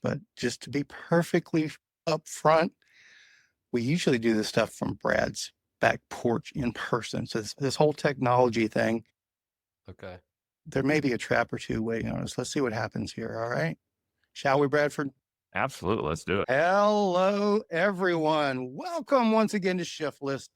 but just to be perfectly upfront, we usually do this stuff from Brad's back porch in person. So this whole technology thing, Okay. there may be a trap or two waiting on us. Let's see what happens here. All right. Shall we, Bradford? Absolutely. Let's do it. Hello, everyone. Welcome once again to ShiftLes,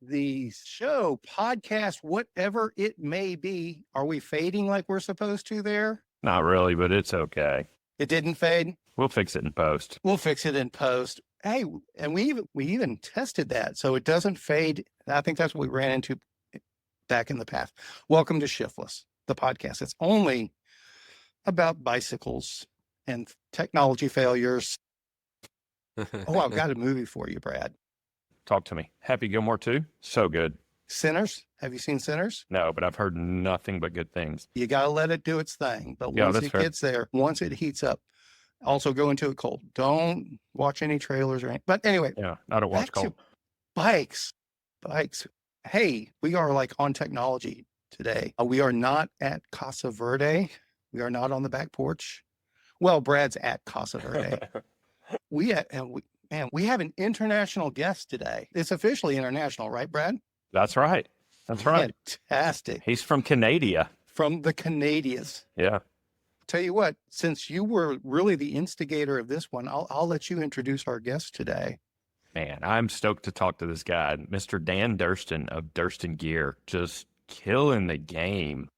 the show, podcast, whatever it may be. Are we fading like we're supposed to there? Not really, but it's okay. It didn't fade. We'll fix it in post. We'll fix it in post. Hey, and we even tested that, so it doesn't fade. I think that's what we ran into back in the past. Welcome to ShiftLes, the podcast. It's only about bicycles and technology failures. Oh, I've got a movie for you, Brad. Talk to me. Happy Gilmore 2? So good. Sinners? Have you seen Sinners? No, but I've heard nothing but good things. You got to let it do its thing. But Yeah, once that's it fair. gets there, once it heats up, also go into it cold. Don't watch any trailers or anything. But anyway, Yeah, I don't watch back to cold. bikes. Hey, we are like on technology today. We are not at Casa Verde. We are not on the back porch. Well, Brad's at Casa Verde. we have an international guest today. It's officially international, right, Brad? That's right. That's right. Fantastic. He's from Canada. From the Canadians. Yeah. Tell you what, since you were really the instigator of this one, I'll let you introduce our guest today. Man, I'm stoked to talk to this guy, Mr. Dan Durston of Durston Gear, just killing the game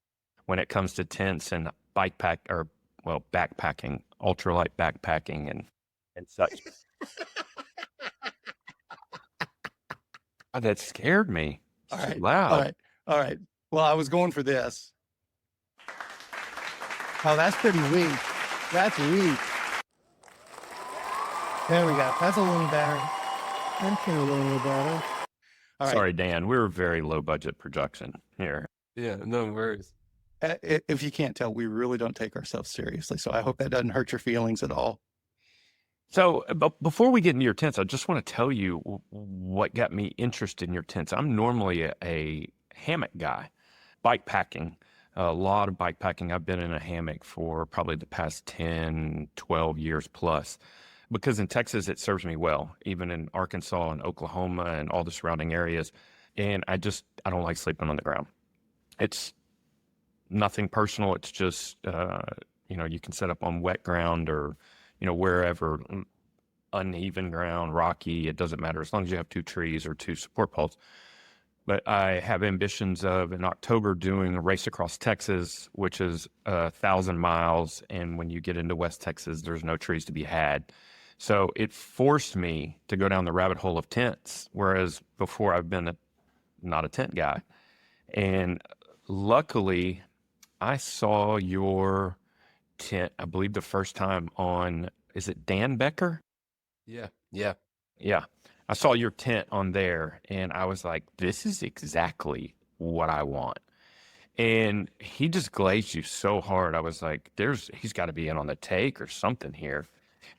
when it comes to tents and backpacking, ultralight backpacking and such. That scared me. All right. Loud. All right. Well, I was going for this. Oh, that's pretty weak. That's weak. There we go. That's a little better. That's a little better. All right. Sorry, Dan. We're a very low budget production here. Yeah, no worries. If you can't tell, we really don't take ourselves seriously. So I hope that doesn't hurt your feelings at all. So before we get into your tents, I just want to tell you what got me interested in your tents. I'm normally a hammock guy, bikepacking, a lot of bikepacking. I've been in a hammock for probably the past 10, 12 years plus, because in Texas, it serves me well, even in Arkansas and Oklahoma and all the surrounding areas. And I don't like sleeping on the ground. It's nothing personal. It's just, you can set up on wet ground or, wherever, uneven ground, rocky, it doesn't matter as long as you have 2 trees or 2 support poles. But I have ambitions of in October doing a race across Texas, which is 1,000 miles. And when you get into West Texas, there's no trees to be had. So it forced me to go down the rabbit hole of tents, whereas before I've been not a tent guy. And luckily, I saw your tent, I believe the first time on, is it Dan Becker? Yeah. Yeah. I saw your tent on there and I was like, this is exactly what I want. And he just glazed you so hard. I was like, he's got to be in on the take or something here.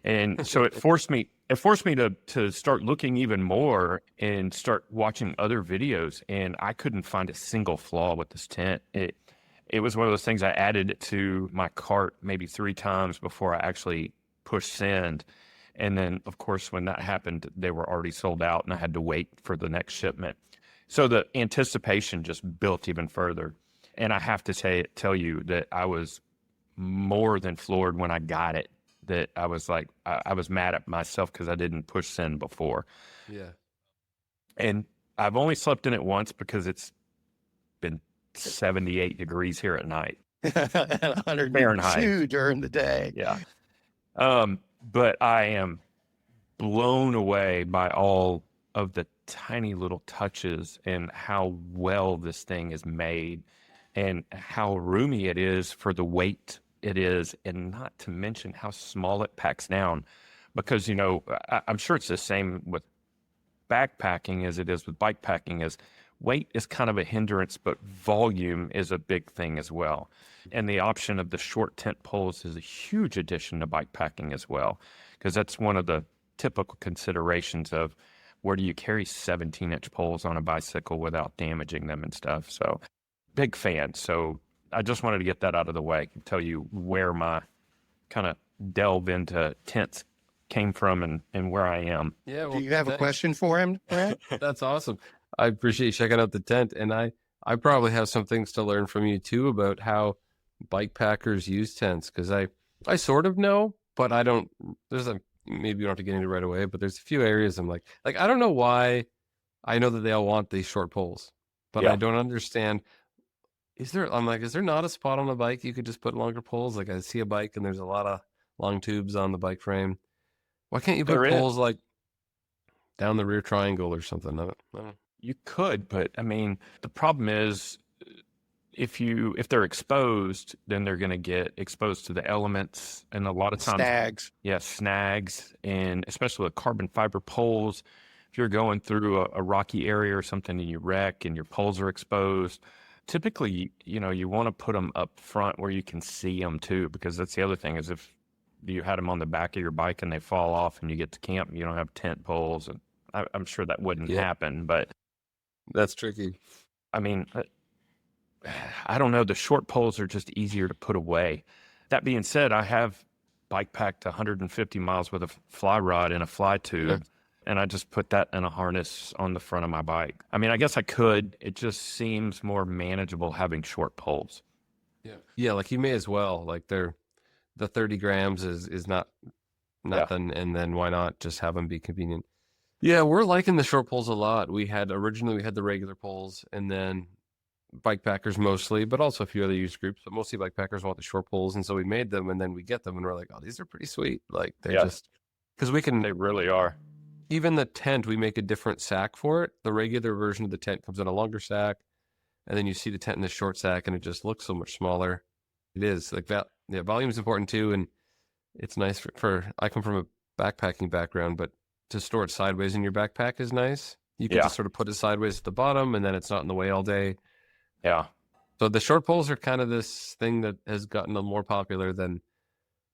And so it forced me to start looking even more and start watching other videos. And I couldn't find a single flaw with this tent. It was one of those things I added it to my cart maybe 3 times before I actually pushed send. And then, of course, when that happened, they were already sold out and I had to wait for the next shipment. So the anticipation just built even further. And I have to tell you that I was more than floored when I got it, that I was like, I was mad at myself because I didn't push send before. Yeah. And I've only slept in it once because it's been 78 degrees here at night. And 102 Fahrenheit. during the day. Yeah. But I am blown away by all of the tiny little touches and how well this thing is made and how roomy it is for the weight it is, and not to mention how small it packs down. Because, I'm sure it's the same with backpacking as it is with bikepacking, is weight is kind of a hindrance, but volume is a big thing as well. And the option of the short tent poles is a huge addition to bikepacking as well, because that's one of the typical considerations of where do you carry 17-inch poles on a bicycle without damaging them and stuff. So big fan. So I just wanted to get that out of the way, tell you where my kind of delve into tents came from and where I am. Yeah. Do Well, you have a thanks. question for him, Brad? That's awesome. I appreciate you checking out the tent, and I probably have some things to learn from you too about how bike packers use tents, because I sort of know, but I don't. Maybe you don't have to get into it right away, but there's a few areas I'm like I don't know why. I know that they all want these short poles, but Yeah. I don't understand. Is there not a spot on the bike you could just put longer poles? Like I see a bike and there's a lot of long tubes on the bike frame. Why can't you put There is. poles like down the rear triangle or something? I don't. You could, but I mean, the problem is if they're exposed, then they're going to get exposed to the elements, and a lot of times, Snags. yeah, snags, and especially with carbon fiber poles. If you're going through a rocky area or something and you wreck and your poles are exposed, typically, you want to put them up front where you can see them too, because that's the other thing is if you had them on the back of your bike and they fall off and you get to camp and you don't have tent poles, and I'm sure that wouldn't happen, but That's tricky. I mean, I don't know. The short poles are just easier to put away. That being said, I have bike packed 150 miles with a fly rod and a fly tube, and I just put that in a harness on the front of my bike. I mean, I guess I could. It just seems more manageable having short poles. Yeah, like you may as well. Like the 30 grams is not nothing, and then why not just have them be convenient? Yeah, we're liking the short poles a lot. Originally we had the regular poles, and then bike packers mostly, but also a few other use groups, but mostly bike packers want the short poles, and so we made them, and then we get them and we're like, oh, these are pretty sweet. Like they're just, because They really are. even the tent, we make a different sack for it. The regular version of the tent comes in a longer sack, and then you see the tent in the short sack, and it just looks so much smaller. It is like that. Yeah, volume is important too, and it's nice for I come from a backpacking background, but to store it sideways in your backpack is nice. You can just sort of put it sideways at the bottom, and then it's not in the way all day. Yeah. So the short poles are kind of this thing that has gotten more popular than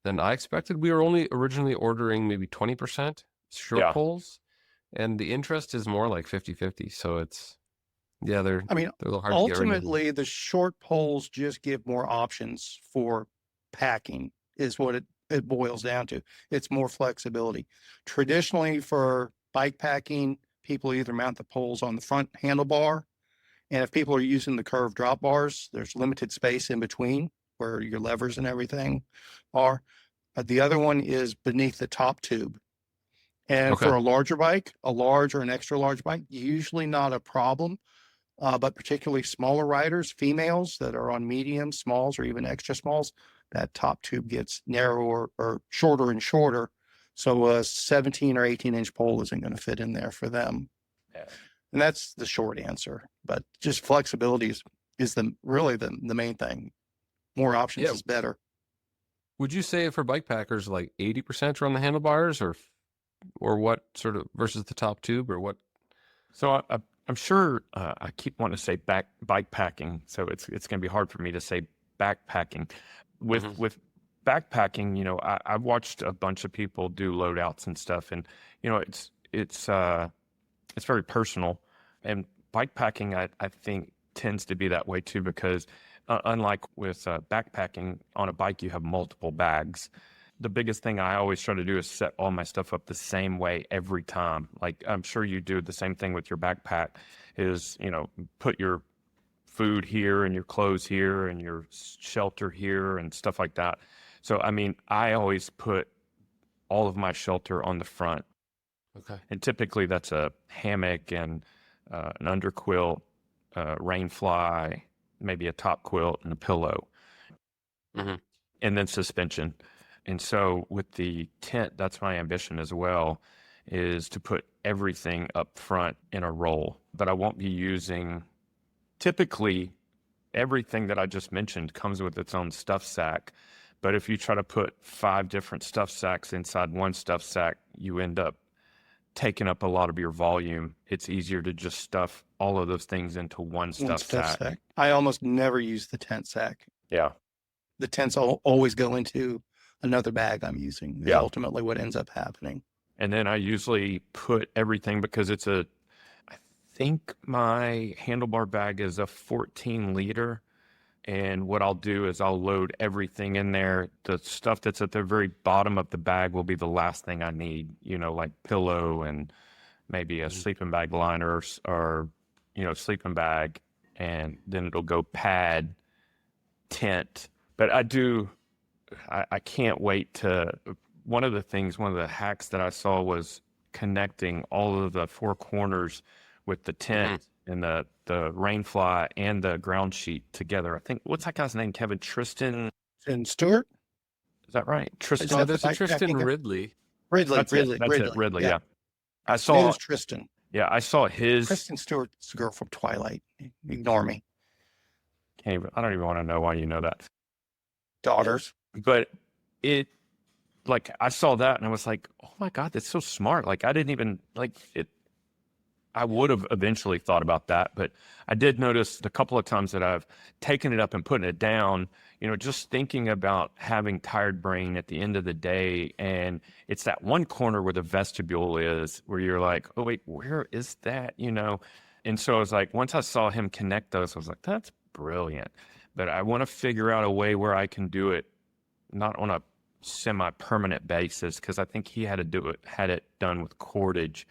I expected. We were only originally ordering maybe 20% short poles, and the interest is more like 50-50. So it's, they're a little hard to get rid of. Ultimately, the short poles just give more options for packing is what it boils down to. It's more flexibility. Traditionally for bike packing, people either mount the poles on the front handlebar, and if people are using the curved drop bars, there's limited space in between where your levers and everything are. The other one is beneath the top tube. And for a larger bike, a large or an extra large bike, usually not a problem. But particularly smaller riders, females that are on medium, smalls, or even extra smalls, that top tube gets narrower or shorter and shorter. So a 17 or 18-inch pole isn't going to fit in there for them. Yeah. And that's the short answer. But just flexibility is really the main thing. More options is better. Would you say for bike packers, like 80% are on the handlebars, or what sort of versus the top tube, or what? So I'm sure I keep wanting to say bike packing, so it's going to be hard for me to say backpacking. With backpacking, I've watched a bunch of people do loadouts and stuff, and it's very personal. And bike packing, I think, tends to be that way too, because unlike with backpacking, on a bike you have multiple bags. The biggest thing I always try to do is set all my stuff up the same way every time. Like I'm sure you do the same thing with your backpack is, put your food here and your clothes here and your shelter here and stuff like that. So, I mean, I always put all of my shelter on the front. Okay. And typically that's a hammock and an underquilt, rain fly, maybe a top quilt and a pillow, and then suspension. And so with the tent, that's my ambition as well, is to put everything up front in a roll. But I won't be using, typically everything that I just mentioned comes with its own stuff sack. But if you try to put 5 different stuff sacks inside one stuff sack, you end up taking up a lot of your volume. It's easier to just stuff all of those things into one stuff sack. I almost never use the tent sack. Yeah. The tents always go into another bag I'm using. Is ultimately what ends up happening. And then I usually put everything, because I think my handlebar bag is a 14 liter. And what I'll do is I'll load everything in there. The stuff that's at the very bottom of the bag will be the last thing I need, like pillow and maybe a sleeping bag liner or sleeping bag. And then it'll go pad, tent. But I can't wait one of the hacks that I saw was connecting all of the four corners with the tent and the rain fly and the ground sheet together. I think, what's that guy's name, Kevin? Tristan And Stewart? Is that right? Tristan. No, there's a Tristan Ridley. That's Ridley. it, Ridley, yeah. I It saw was Tristan. Yeah, I saw his. Kristen Stewart's the girl from Twilight. Ignore me. I don't even want to know why you know that. Daughters. But I saw that and I was like, oh my God, that's so smart. Like, I didn't even, I would have eventually thought about that, but I did notice a couple of times that I've taken it up and putting it down, just thinking about having tired brain at the end of the day. And it's that one corner where the vestibule is, where you're like, oh, wait, where is that? And so I was like, once I saw him connect those, I was like, that's brilliant. But I want to figure out a way where I can do it not on a semi-permanent basis, because I think he had it done with cordage.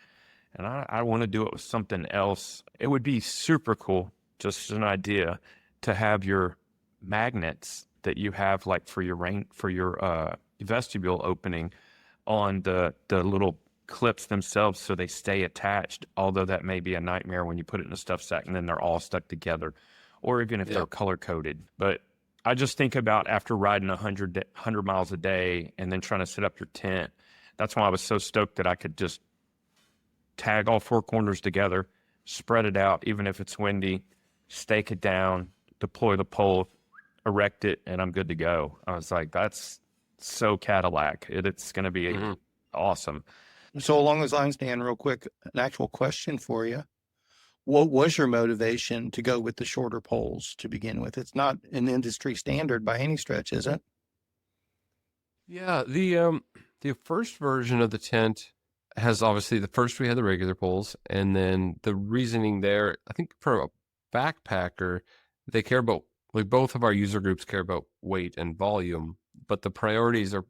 And I want to do it with something else. It would be super cool, just an idea, to have your magnets that you have for your vestibule opening on the little clips themselves, so they stay attached. Although that may be a nightmare when you put it in a stuff sack and then they're all stuck together, or even if they're color coded. But I just think about after riding 100 miles a day and then trying to set up your tent. That's why I was so stoked that I could just tag all four corners together, spread it out, even if it's windy, stake it down, deploy the pole, erect it, and I'm good to go. I was like, that's so Cadillac. It's going to be awesome. So along those lines, Dan, real quick, an actual question for you. What was your motivation to go with the shorter poles to begin with? It's not an industry standard by any stretch, is it? Yeah, the first version of the tent has obviously we had the regular poles, and then the reasoning there, I think for a backpacker, they care about, both of our user groups care about weight and volume, but the priorities are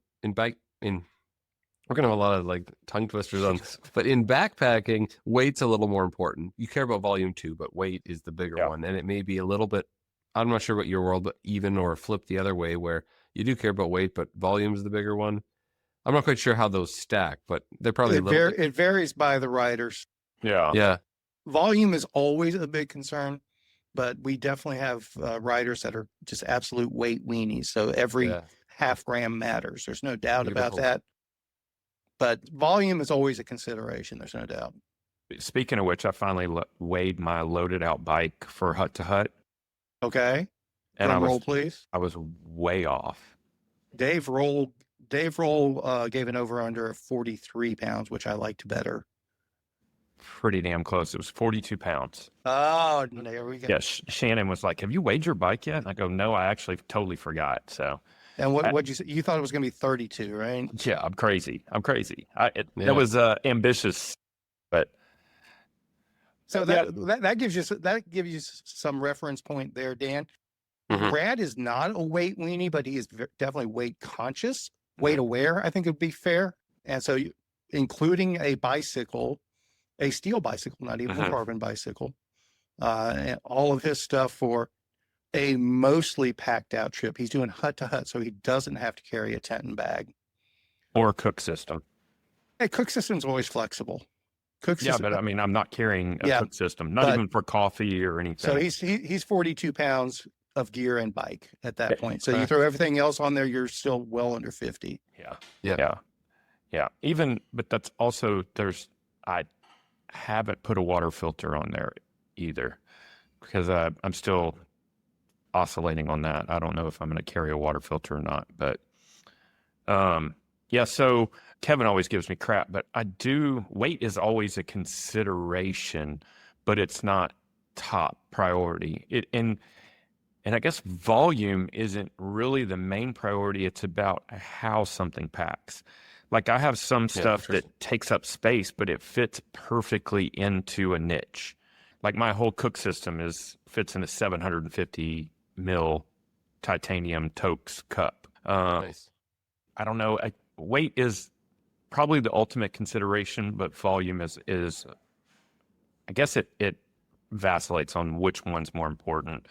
we're going to have a lot of tongue twisters on this, but in backpacking, weight's a little more important. You care about volume too, but weight is the bigger one. And it may be a little bit, I'm not sure about your world, but even or flip the other way where you do care about weight, but volume is the bigger one. I'm not quite sure how those stack, but they're probably it varies by the riders. Yeah. Volume is always a big concern, but we definitely have riders that are just absolute weight weenies. So every half gram matters. There's no doubt about that. But volume is always a consideration. There's no doubt. Speaking of which, I finally weighed my loaded out bike for hut to hut. Okay. And roll, please. I was way off. Dave Roll gave an over under of 43 pounds, which I liked better. Pretty damn close. It was 42 pounds. Oh, there we go. Yeah, Shannon was like, "Have you weighed your bike yet?" And I go, "No, I actually totally forgot." So. And what'd you say? You thought it was going to be 32, right? Yeah, I'm crazy. That was ambitious, but. So that gives you some reference point there, Dan. Brad is not a weight weenie, but he is definitely weight conscious, weight aware. I think it would be fair. And so, including a bicycle, a steel bicycle, not even a carbon bicycle, and all of his stuff for a mostly packed out trip. He's doing hut to hut, so he doesn't have to carry a tent and bag or a cook system. Hey, cook system's always flexible. But I mean, I'm not carrying a cook system, not even for coffee or anything. So he's 42 pounds of gear and bike at that point. So you throw everything else on there, you're still well under 50. Yeah. But that's also, I haven't put a water filter on there either, because I'm still oscillating on that. I don't know if I'm going to carry a water filter or not, but so Kevin always gives me crap, but weight is always a consideration, but it's not top priority. And I guess volume isn't really the main priority. It's about how something packs. Like, I have some stuff that takes up space, but it fits perfectly into a niche. Like, my whole cook system fits in a 750 mil titanium Tokes cup. Nice. I don't know. Weight is probably the ultimate consideration, but volume is I guess it vacillates on which one's more important.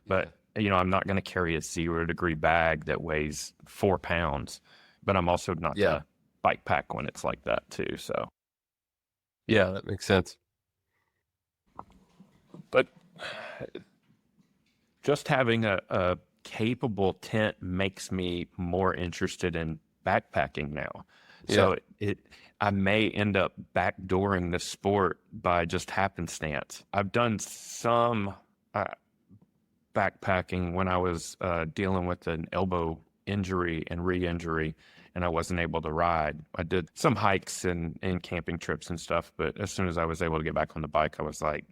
But I'm not going to carry a 0-degree bag that weighs 4 pounds, but I'm also not to bike pack when it's like that too. So yeah, that makes sense. But just having a capable tent makes me more interested in backpacking now. So I may end up backdooring the sport by just happenstance. I've done some backpacking when I was dealing with an elbow injury and re-injury, and I wasn't able to ride. I did some hikes and camping trips and stuff, but as soon as I was able to get back on the bike, I was like,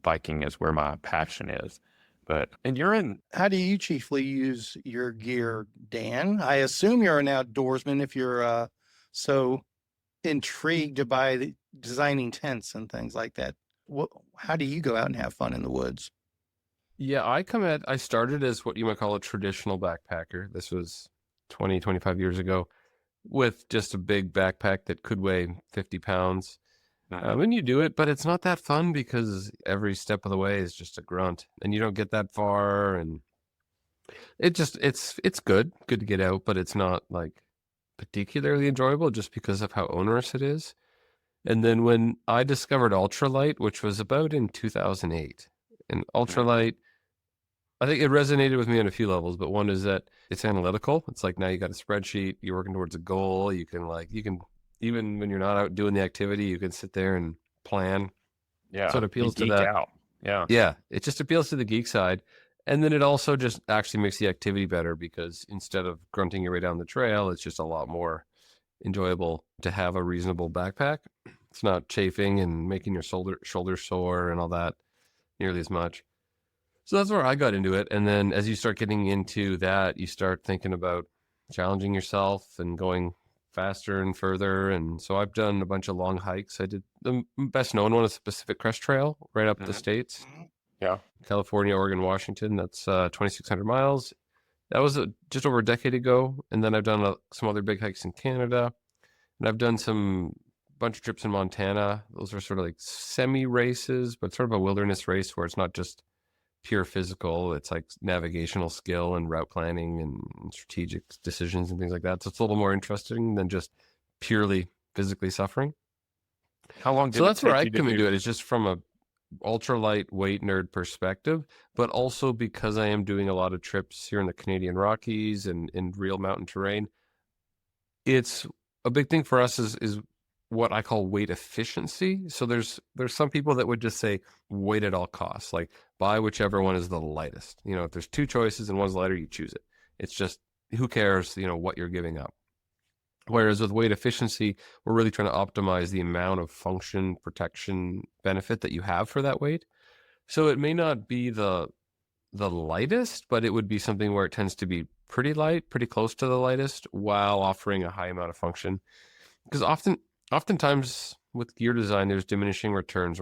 biking is where my passion is. How do you chiefly use your gear, Dan? I assume you're an outdoorsman if you're so intrigued by designing tents and things like that. How do you go out and have fun in the woods? Yeah, I started as what you might call a traditional backpacker. This was 20, 25 years ago with just a big backpack that could weigh 50 pounds. When you do it, but it's not that fun because every step of the way is just a grunt and you don't get that far, and it's good to get out, but it's not like particularly enjoyable just because of how onerous it is. And then when I discovered Ultralight, which was about in 2008, and Ultralight, I think it resonated with me on a few levels, but one is that it's analytical. It's like now you got a spreadsheet, you're working towards a goal. You can even when you're not out doing the activity, you can sit there and plan. Yeah. So it appeals to geek that. Out. Yeah. Yeah. It just appeals to the geek side. And then it also just actually makes the activity better because instead of grunting your way down the trail, it's just a lot more enjoyable to have a reasonable backpack. It's not chafing and making your shoulder sore and all that nearly as much. So that's where I got into it. And then as you start getting into that, you start thinking about challenging yourself and going faster and further. And so I've done a bunch of long hikes. I did the best known one is the Pacific Crest Trail right up the states. Yeah. California, Oregon, Washington. That's 2,600 miles. That was just over a decade ago. And then I've done some other big hikes in Canada. And I've done some bunch of trips in Montana. Those are sort of like semi races, but sort of a wilderness race where it's not just pure physical. It's like navigational skill and route planning and strategic decisions and things like that. So it's a little more interesting than just purely physically suffering. How long did so it that's where take I you to come into do- it, is just from a ultralight weight nerd perspective, but also because I am doing a lot of trips here in the Canadian Rockies and in real mountain terrain. It's a big thing for us is what I call weight efficiency. So there's some people that would just say weight at all costs, like buy whichever one is the lightest. If there's two choices and one's lighter, you choose it. It's just, who cares, what you're giving up. Whereas with weight efficiency, we're really trying to optimize the amount of function, protection, benefit that you have for that weight. So it may not be the lightest, but it would be something where it tends to be pretty light, pretty close to the lightest, while offering a high amount of function. Because oftentimes with gear design, there's diminishing returns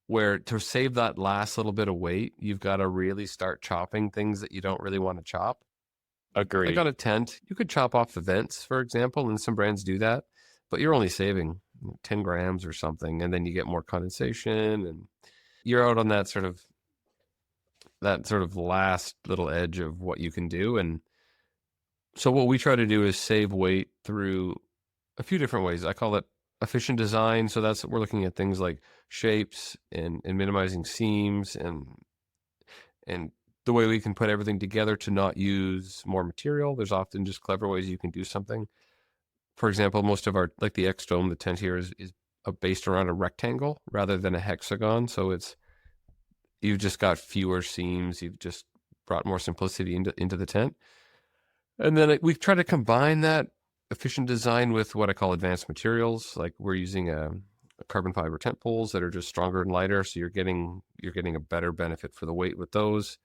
where to save that last little bit of weight, you've got to really start chopping things that you don't really want to chop. Agreed. Like on a tent, you could chop off the vents, for example, and some brands do that, but you're only saving 10 grams or something, and then you get more condensation, and you're out on that sort of last little edge of what you can do. And so what we try to do is save weight through a few different ways. I call it efficient design. So we're looking at things like shapes and minimizing seams and the way we can put everything together to not use more material. There's often just clever ways you can do something. For example, most of our, like the X-Dome, the tent here is based around a rectangle rather than a hexagon. So you've just got fewer seams. You've just brought more simplicity into the tent. And then we try to combine that efficient design with what I call advanced materials. Like we're using a carbon fiber tent poles that are just stronger and lighter. So you're getting a better benefit for the weight with those.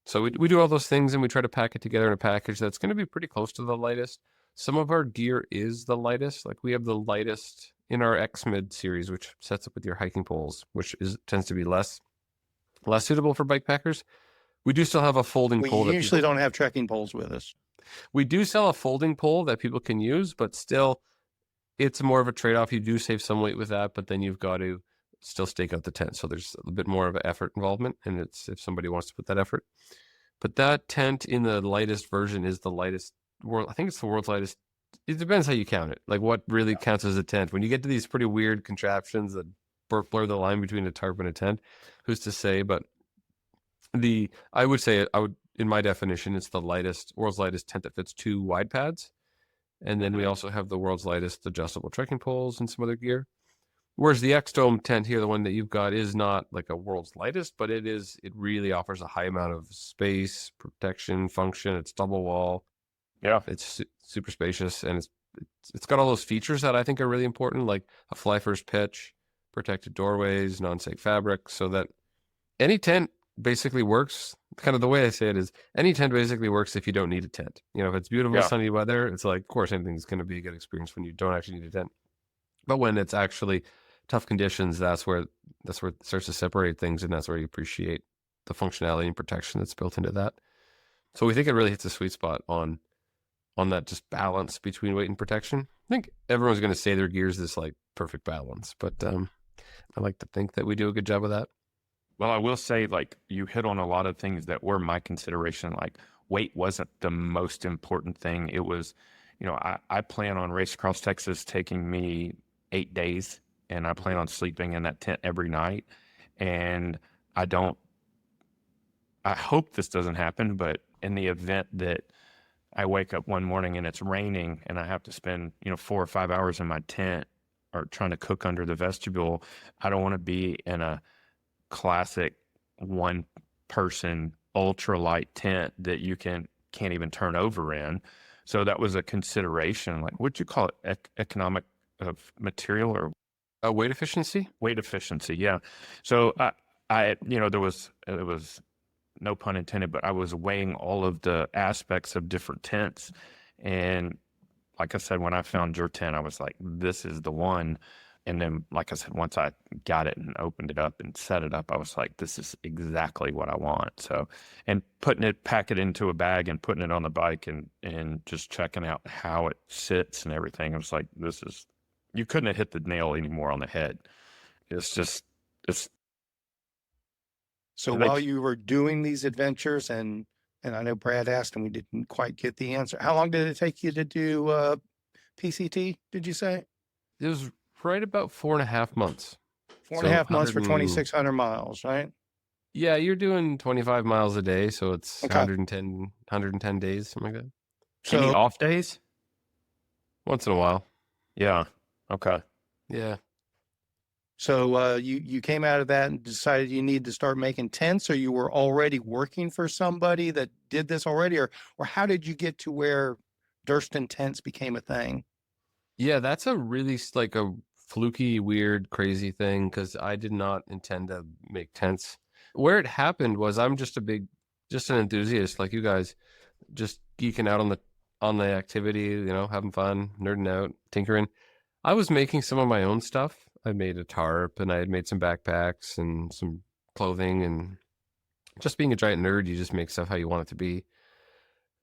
So we do all those things, and we try to pack it together in a package that's going to be pretty close to the lightest. Some of our gear is the lightest. Like we have the lightest in our X-Mid series, which sets up with your hiking poles, which tends to be less suitable for bike packers. We do still have a folding We pole. usually don't have trekking poles with us. We do sell a folding pole that people can use, but still, it's more of a trade-off. You do save some weight with that, but then you've got to still stake out the tent. So there's a bit more of an effort involvement, and it's if somebody wants to put that effort. But that tent in the lightest version is the lightest world. I think it's the world's lightest. It depends how you count it. Like what really counts as a tent. When you get to these pretty weird contraptions that blur the line between a tarp and a tent, who's to say? But I would say in my definition, it's the world's lightest tent that fits 2 wide pads. And then we also have the world's lightest adjustable trekking poles and some other gear. Whereas the X-Dome tent here, the one that you've got, is not like a world's lightest, but it really offers a high amount of space, protection, function. It's double wall. Yeah. It's super spacious, and it's got all those features that I think are really important, like a fly first pitch, protected doorways, non-sag fabric, so that any tent basically works. Kind of the way I say it is, any tent basically works if you don't need a tent. If it's beautiful sunny weather, it's like, of course, anything's going to be a good experience when you don't actually need a tent. But when it's actually tough conditions, that's where it starts to separate things, and that's where you appreciate the functionality and protection that's built into that. So we think it really hits a sweet spot on that just balance between weight and protection. I think everyone's going to say their gear's this like perfect balance, but I like to think that we do a good job of that. Well, I will say, like, you hit on a lot of things that were my consideration. Like, weight wasn't the most important thing. It was, I plan on Race Across Texas taking me 8 days, and I plan on sleeping in that tent every night. And I hope this doesn't happen, but in the event that I wake up one morning and it's raining and I have to spend, 4 or 5 hours in my tent or trying to cook under the vestibule, I don't want to be in a classic 1-person ultralight tent that you can't even turn over in. So that was a consideration. Like, what'd you call it? Economic of material or weight efficiency? Weight efficiency, yeah. So I there was no pun intended, but I was weighing all of the aspects of different tents. And like I said, when I found your tent, I was like, this is the one. And then, like I said, once I got it and opened it up and set it up, I was like, this is exactly what I want. So, and pack it into a bag and putting it on the bike and just checking out how it sits and everything. I was like, you couldn't have hit the nail anymore on the head. So while you were doing these adventures, and I know Brad asked and we didn't quite get the answer, how long did it take you to do PCT, did you say? It was right about 4.5 months. 4.5 months for 2,600 miles, right? Yeah, you're doing 25 miles a day, so it's Okay. 110 days, something like that. So, any off days? Once in a while. Yeah. Okay. Yeah. So you came out of that and decided you need to start making tents, or you were already working for somebody that did this already, or how did you get to where Durston tents became a thing? Yeah, that's a really like a fluky, weird, crazy thing, because I did not intend to make tents. Where it happened was I'm just an enthusiast like you guys, just geeking out on the activity, having fun, nerding out, tinkering. I was making some of my own stuff. I made a tarp and I had made some backpacks and some clothing, and just being a giant nerd, you just make stuff how you want it to be.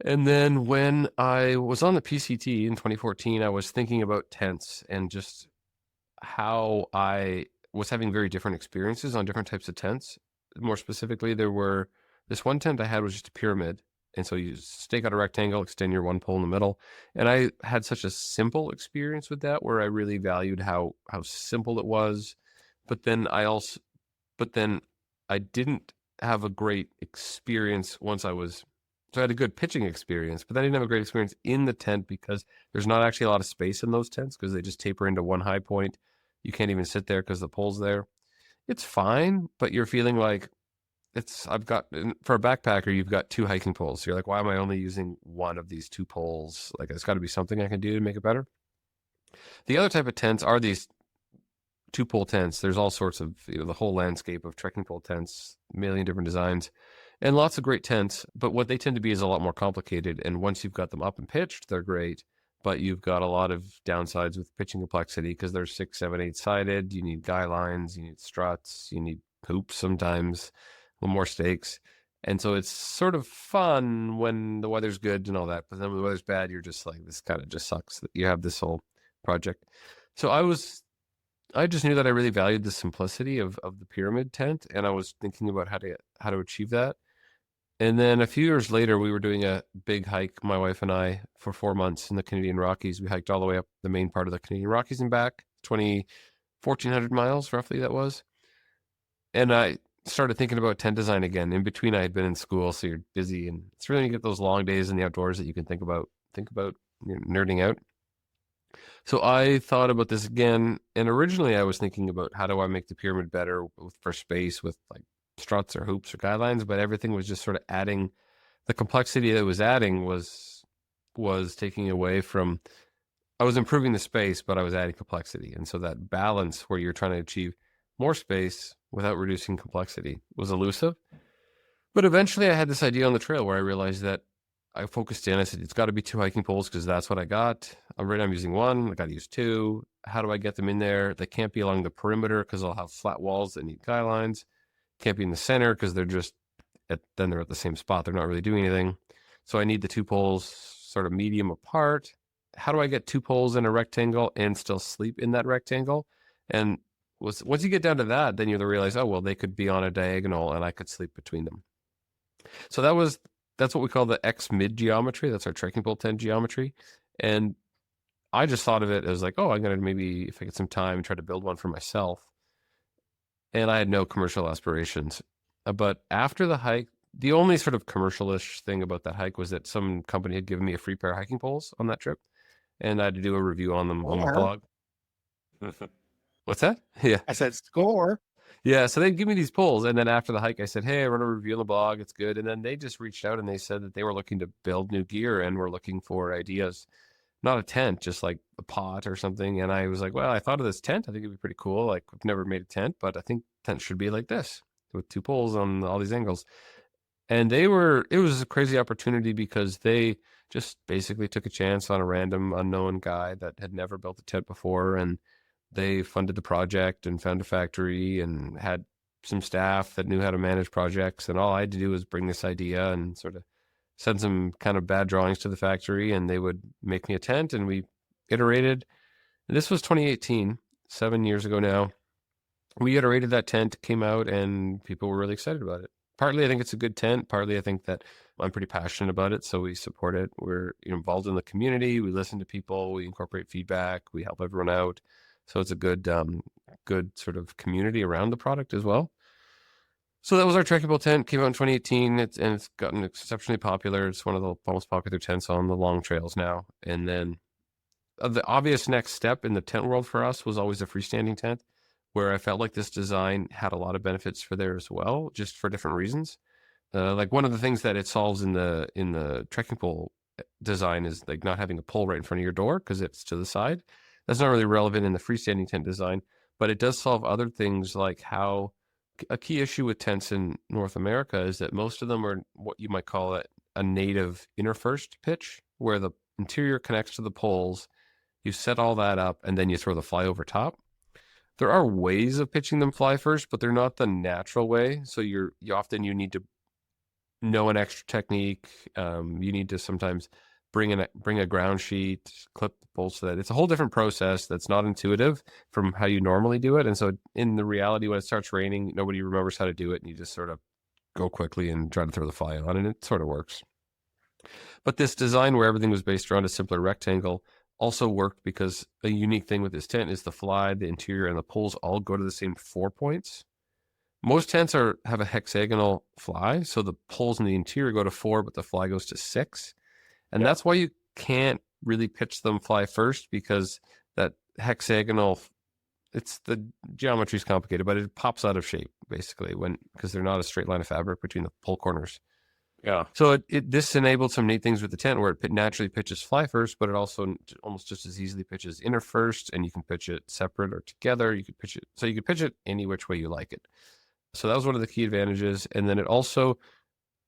And then when I was on the PCT in 2014, I was thinking about tents and just how I was having very different experiences on different types of tents. More specifically, this one tent I had was just a pyramid. And so you stake out a rectangle, extend your one pole in the middle. And I had such a simple experience with that, where I really valued how simple it was. But then I didn't have a great experience so I had a good pitching experience, but I didn't have a great experience in the tent because there's not actually a lot of space in those tents because they just taper into one high point. You can't even sit there because the pole's there. It's fine, but you're feeling like for a backpacker, you've got 2 hiking poles. So you're like, why am I only using one of these 2 poles? Like, it's got to be something I can do to make it better. The other type of tents are these 2-pole tents. There's all sorts of, the whole landscape of trekking pole tents, a million different designs. And lots of great tents, but what they tend to be is a lot more complicated. And once you've got them up and pitched, they're great, but you've got a lot of downsides with pitching complexity because they're 6, 7, 8-sided. You need guy lines, you need struts, you need hoops sometimes, a little more stakes. And so it's sort of fun when the weather's good and all that. But then when the weather's bad, you're just like, this kind of just sucks that you have this whole project. So I just knew that I really valued the simplicity of the pyramid tent. And I was thinking about how to achieve that. And then a few years later, we were doing a big hike, my wife and I, for 4 months in the Canadian Rockies. We hiked all the way up the main part of the Canadian Rockies and back, 1,400 miles roughly that was. And I started thinking about tent design again. In between, I had been in school, so you're busy, and it's really when you get those long days in the outdoors that you can think about nerding out. So I thought about this again, and originally I was thinking about how do I make the pyramid better for space with like struts or hoops or guidelines, but everything was just sort of adding the complexity that it was adding was taking away from. I was improving the space, but I was adding complexity, and so that balance where you're trying to achieve more space without reducing complexity was elusive. But eventually, I had this idea on the trail where I realized that I focused in. I said, it's got to be 2 hiking poles because that's what I got. Right now I'm using 1. I got to use 2. How do I get them in there? They can't be along the perimeter because I'll have flat walls that need guidelines. Can't be in the center because they're at the same spot. They're not really doing anything. So I need the 2 poles sort of medium apart. How do I get 2 poles in a rectangle and still sleep in that rectangle? And once you get down to that, then you realize, oh, well, they could be on a diagonal and I could sleep between them. So that's what we call the X mid geometry. That's our trekking pole tent geometry. And I just thought of it as like, oh, I'm going to maybe, if I get some time, try to build one for myself. And I had no commercial aspirations. But after the hike, the only sort of commercial-ish thing about that hike was that some company had given me a free pair of hiking poles on that trip. And I had to do a review on them on my blog. What's that? Yeah. I said, score. Yeah, so they'd give me these poles, and then after the hike, I said, hey, I wrote a review on the blog, it's good. And then they just reached out and they said that they were looking to build new gear and were looking for ideas, not a tent, just like a pot or something. And I was like, well, I thought of this tent. I think it'd be pretty cool. Like, I've never made a tent, but I think tent should be like this with 2 poles on all these angles. And it was a crazy opportunity because they just basically took a chance on a random unknown guy that had never built a tent before, and they funded the project and found a factory and had some staff that knew how to manage projects. And all I had to do was bring this idea and sort of send some kind of bad drawings to the factory, and they would make me a tent, and we iterated. And this was 2018, 7 years ago now. We iterated that tent, came out, and people were really excited about it. Partly, I think it's a good tent. Partly, I think that I'm pretty passionate about it, so we support it. We're involved in the community. We listen to people. We incorporate feedback. We help everyone out. So it's a good sort of community around the product as well. So that was our trekking pole tent. Came out in 2018, it's gotten exceptionally popular. It's one of the most popular tents on the long trails now. And then the obvious next step in the tent world for us was always a freestanding tent, where I felt like this design had a lot of benefits for there as well, just for different reasons. Like one of the things that it solves in the trekking pole design is like not having a pole right in front of your door because it's to the side. That's not really relevant in the freestanding tent design, but it does solve other things like how a key issue with tents in North America is that most of them are what you might call a native inner first pitch, where the interior connects to the poles. You set all that up and then you throw the fly over top. There are ways of pitching them fly first, but they're not the natural way. So you need to know an extra technique. You need to sometimes bring a ground sheet, clip the poles to that. It's a whole different process that's not intuitive from how you normally do it. And so in the reality, when it starts raining, nobody remembers how to do it, and you just sort of go quickly and try to throw the fly on, and it sort of works. But this design where everything was based around a simpler rectangle also worked because a unique thing with this tent is the fly, the interior, and the poles all go to the same 4 points. Most tents have a hexagonal fly, so the poles in the interior go to 4, but the fly goes to 6. And that's why you can't really pitch them fly first, because that hexagonal, the geometry is complicated, but it pops out of shape basically because they're not a straight line of fabric between the pole corners. Yeah. So this enabled some neat things with the tent where it naturally pitches fly first, but it also almost just as easily pitches inner first, and you can pitch it separate or together. You could pitch it any which way you like it. So that was one of the key advantages. And then it also,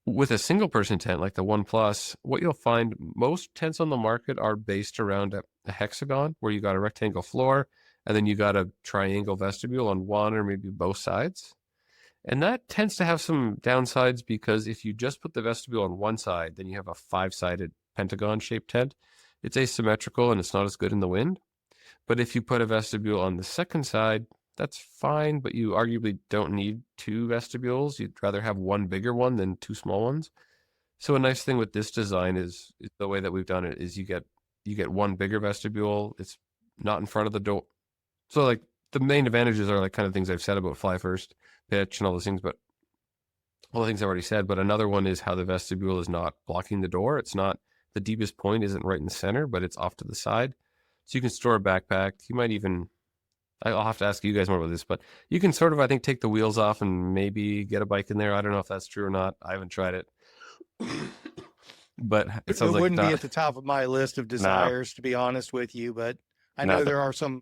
with a single person tent like the One Plus, what you'll find, most tents on the market are based around a hexagon where you got a rectangle floor and then you got a triangle vestibule on one or maybe both sides. And that tends to have some downsides because if you just put the vestibule on one side, then you have a 5-sided pentagon-shaped tent. It's asymmetrical and it's not as good in the wind. But if you put a vestibule on the second side, that's fine, but you arguably don't need 2 vestibules. You'd rather have one bigger one than 2 small ones. So a nice thing with this design is the way that we've done it is you get one bigger vestibule. It's not in front of the door. So like the main advantages are like kind of things I've said about fly first, pitch, and all those things, but all the things I've already said. But another one is how the vestibule is not blocking the door. It's not, the deepest point isn't right in the center, but it's off to the side. So you can store a backpack. You might even, I'll have to ask you guys more about this, but you can sort of, I think, take the wheels off and maybe get a bike in there. I don't know if that's true or not. I haven't tried it. But it sounds like wouldn't be at the top of my list of desires, to be honest with you. But I know there are some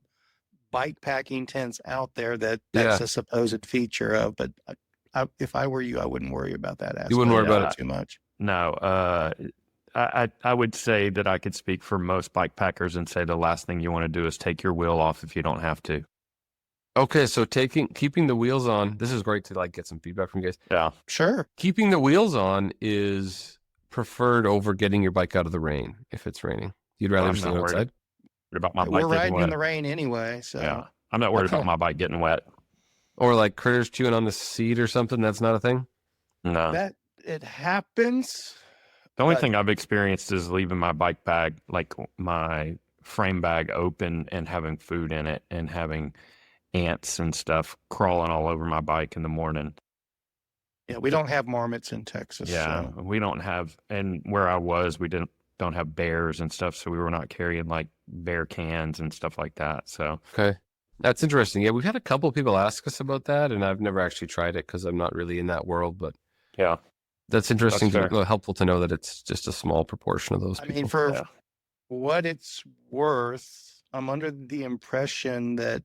bike packing tents out there that's a supposed feature of. But if I were you, I wouldn't worry about that aspect. You wouldn't worry about it too much. No, I would say that I could speak for most bike packers and say the last thing you want to do is take your wheel off if you don't have to. Okay, so keeping the wheels on, this is great to like get some feedback from you guys. Yeah, sure. Keeping the wheels on is preferred over getting your bike out of the rain if it's raining. You'd rather just go outside? About my bike We're riding wet. in the rain anyway, so yeah, I'm not worried about my bike getting wet. Or like critters chewing on the seat or something. That's not a thing. No, that it happens. The only thing I've experienced is leaving my bike bag, like my frame bag, open and having food in it and having ants and stuff crawling all over my bike in the morning. Yeah, we don't have marmots in Texas. Yeah, so. we don't have, and where I was, we don't have bears and stuff, so we were not carrying like bear cans and stuff like that. So okay, that's interesting. Yeah, we've had a couple of people ask us about that, and I've never actually tried it because I'm not really in that world. But yeah, that's interesting. That's helpful to know that it's just a small proportion of those people. I mean, for what it's worth, I'm under the impression that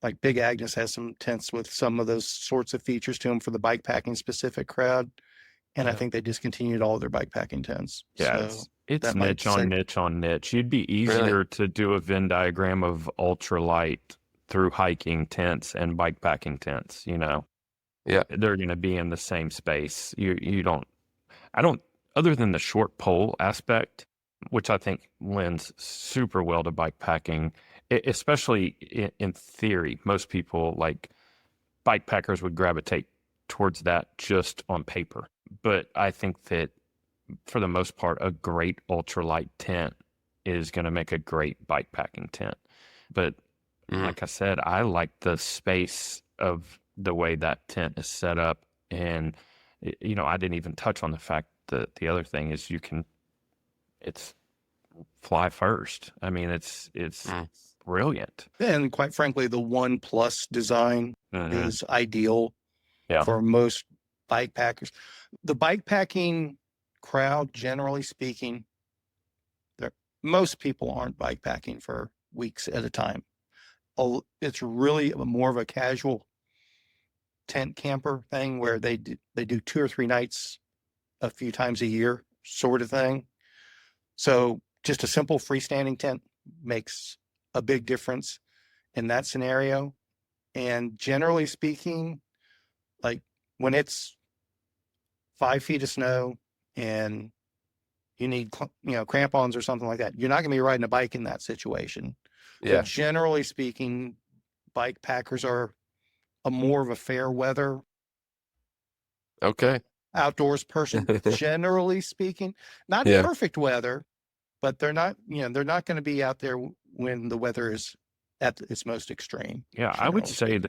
like Big Agnes has some tents with some of those sorts of features to them for the bike packing specific crowd. And I think they discontinued all of their bike packing tents. Yeah, so it's niche on niche on niche. You'd be easier to do a Venn diagram of ultralight through hiking tents and bike packing tents, you know. Yeah. They're going to be in the same space. I don't, other than the short pole aspect, which I think lends super well to bike packing, especially in theory. Most people, like bike packers, would gravitate towards that just on paper. But I think that for the most part, a great ultralight tent is going to make a great bike packing tent. But like I said, I like the space of the way that tent is set up. And, you know, I didn't even touch on the fact that the other thing is it's fly first. I mean, it's brilliant. And quite frankly, the One Plus design is ideal for most bike packers. The bike packing crowd, generally speaking, most people aren't bike packing for weeks at a time. It's really more of a casual tent camper thing where they do 2 or 3 nights a few times a year sort of thing. So just a simple freestanding tent makes a big difference in that scenario. And generally speaking, like when it's 5 feet of snow and you need, crampons or something like that, you're not going to be riding a bike in that situation. Yeah. But generally speaking, bike packers are more of a fair weather outdoors person. Generally speaking, not perfect weather, but they're not going to be out there when the weather is at its most extreme. Yeah, I would say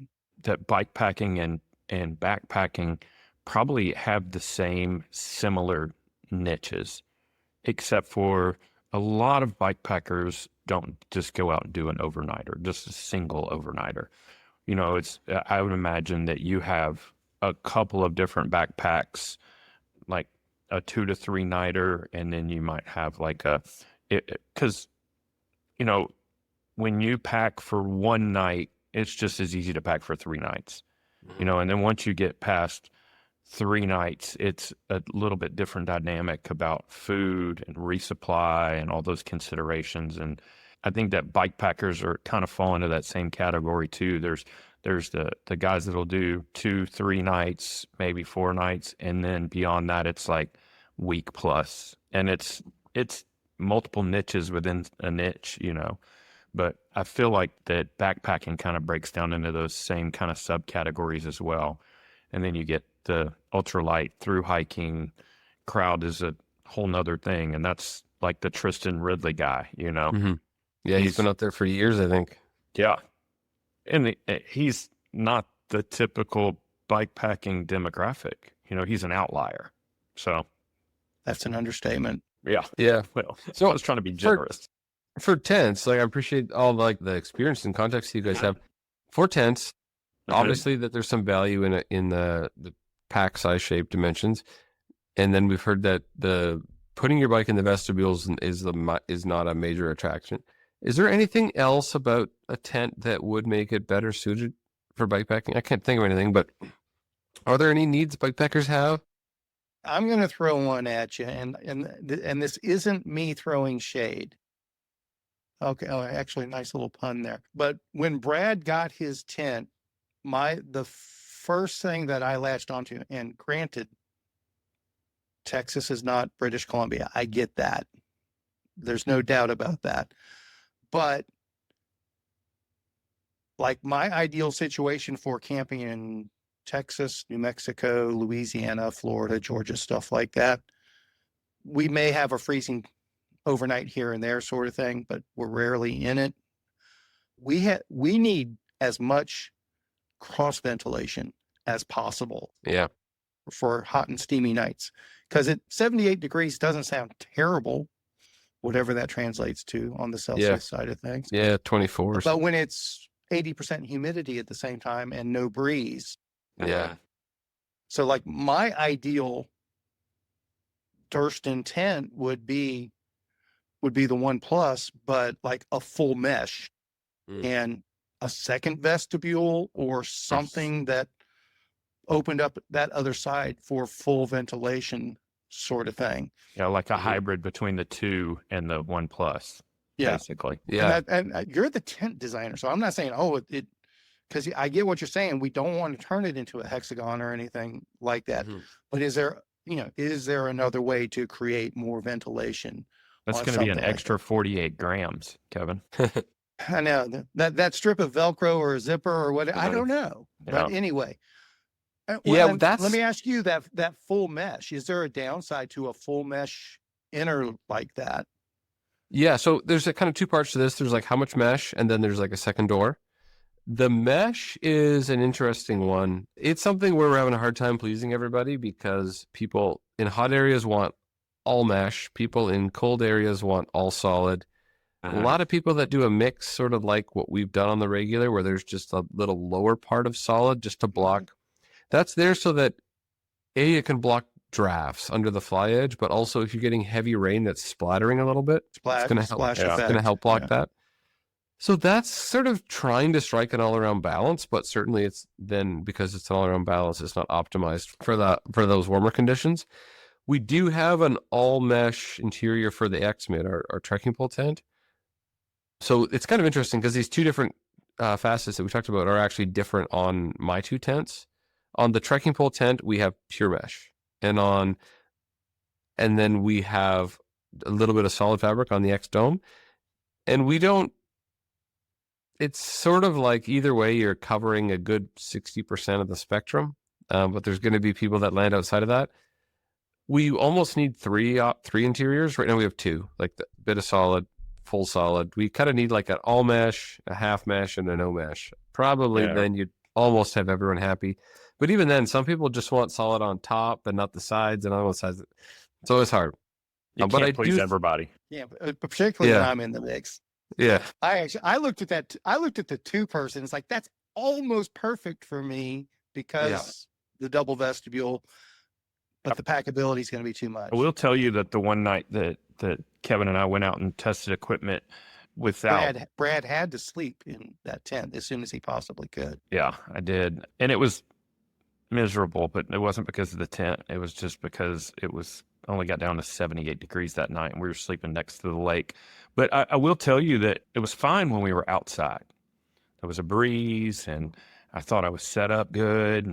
that bike packing and backpacking probably have the same similar niches, except for a lot of bike packers don't just go out and do an overnighter, just a single overnighter. You know, I would imagine that you have a couple of different backpacks, like a 2 to 3 nighter, and then you might have like because, you know, when you pack for one night, it's just as easy to pack for 3 nights, you know, and then once you get past 3 nights, it's a little bit different dynamic about food and resupply and all those considerations. And I think that bike packers are kind of fall into that same category too. There's There's the guys that'll do 2-3 nights, maybe 4 nights, and then beyond that, it's like week plus, and it's multiple niches within a niche, you know. But I feel like that backpacking kind of breaks down into those same kind of subcategories as well. And then you get the ultralight through hiking crowd is a whole nother thing, and that's like the Tristan Ridley guy, you know. Mm-hmm. Yeah, he's been out there for years, I think. Yeah. And he's not the typical bikepacking demographic. You know, he's an outlier. So That's an understatement. yeah. Yeah. Well, So I was trying to be generous. For tents, like I appreciate all like the experience and context you guys have. For tents, obviously that there's some value in the pack size, shape, dimensions, and then we've heard that the putting your bike in the vestibules is not a major attraction. Is there anything else about a tent that would make it better suited for bikepacking? I can't think of anything, but are there any needs bikepackers have? I'm going to throw one at you, and this isn't me throwing shade. Okay, oh, actually, nice little pun there. But when Brad got his tent, the first thing that I latched onto, and granted, Texas is not British Columbia. I get that. There's no doubt about that. But like my ideal situation for camping in Texas, New Mexico, Louisiana, Florida, Georgia, stuff like that, we may have a freezing overnight here and there sort of thing, but we're rarely in it. We need as much cross ventilation as possible. Yeah. For hot and steamy nights, because 78 degrees doesn't sound terrible, whatever that translates to on the Celsius side of things. Yeah, 24. But when it's 80% humidity at the same time and no breeze. Yeah. So like my ideal Durston tent would be the One Plus, but like a full mesh and a second vestibule or something that opened up that other side for full ventilation sort of thing. Yeah, like a hybrid between the 2 and the One Plus, basically. Yeah. And you're the tent designer, so I'm not saying, because I get what you're saying. We don't want to turn it into a hexagon or anything like that. Mm-hmm. But is there another way to create more ventilation? That's going to be an extra 48 grams, Kevin. I know that strip of Velcro or a zipper or what, I don't know. Yeah. But anyway. Let me ask you that full mesh. Is there a downside to a full mesh inner like that? Yeah. So there's a kind of two parts to this. There's like how much mesh, and then there's like a second door. The mesh is an interesting one. It's something where we're having a hard time pleasing everybody because people in hot areas want all mesh. People in cold areas want all solid. A lot of people that do a mix, sort of like what we've done on the regular, where there's just a little lower part of solid just to block. That's there so that it can block drafts under the fly edge, but also if you're getting heavy rain that's splattering a little bit, it's going to help block that. So that's sort of trying to strike an all-around balance, but certainly it's then, because it's an all-around balance, it's not optimized for those warmer conditions. We do have an all-mesh interior for the X-Mid, our trekking pole tent. So it's kind of interesting because these two different facets that we talked about are actually different on my two tents. On the trekking pole tent, we have pure mesh, and then we have a little bit of solid fabric on the X Dome, and we don't. It's sort of like either way, you're covering a good 60% of the spectrum, but there's going to be people that land outside of that. We almost need three interiors. Right now we have two, like the bit of solid, full solid. We kind of need like an all mesh, a half mesh, and a no mesh. Probably then you'd almost have everyone happy. But even then, some people just want solid on top and not the sides, and other sides. So it's hard. You can't please everybody. Yeah, particularly when I'm in the mix. Yeah. I looked at that. I looked at the 2-person. It's like, that's almost perfect for me because the double vestibule, but the packability is going to be too much. I will tell you that the one night that Kevin and I went out and tested equipment without... Brad had to sleep in that tent as soon as he possibly could. Yeah, I did. And it was miserable, but it wasn't because of the tent. It was just because it was only got down to 78 degrees that night, and we were sleeping next to the lake. But I will tell you that it was fine when we were outside. There was a breeze, and I thought I was set up good,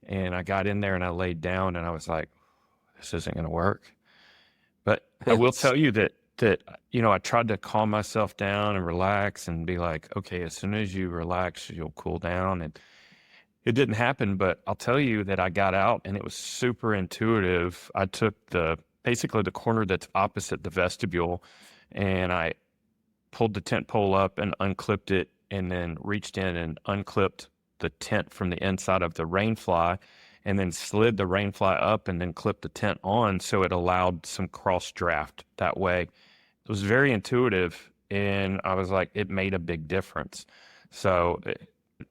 and I got in there and I laid down and I was like, this isn't going to work. But I will tell you that I tried to calm myself down and relax and be like, okay, as soon as you relax, you'll cool down. And it didn't happen, but I'll tell you that I got out and it was super intuitive. I took basically the corner that's opposite the vestibule, and I pulled the tent pole up and unclipped it, and then reached in and unclipped the tent from the inside of the rainfly, and then slid the rainfly up and then clipped the tent on, so it allowed some cross draft that way. It was very intuitive, and I was like, it made a big difference. So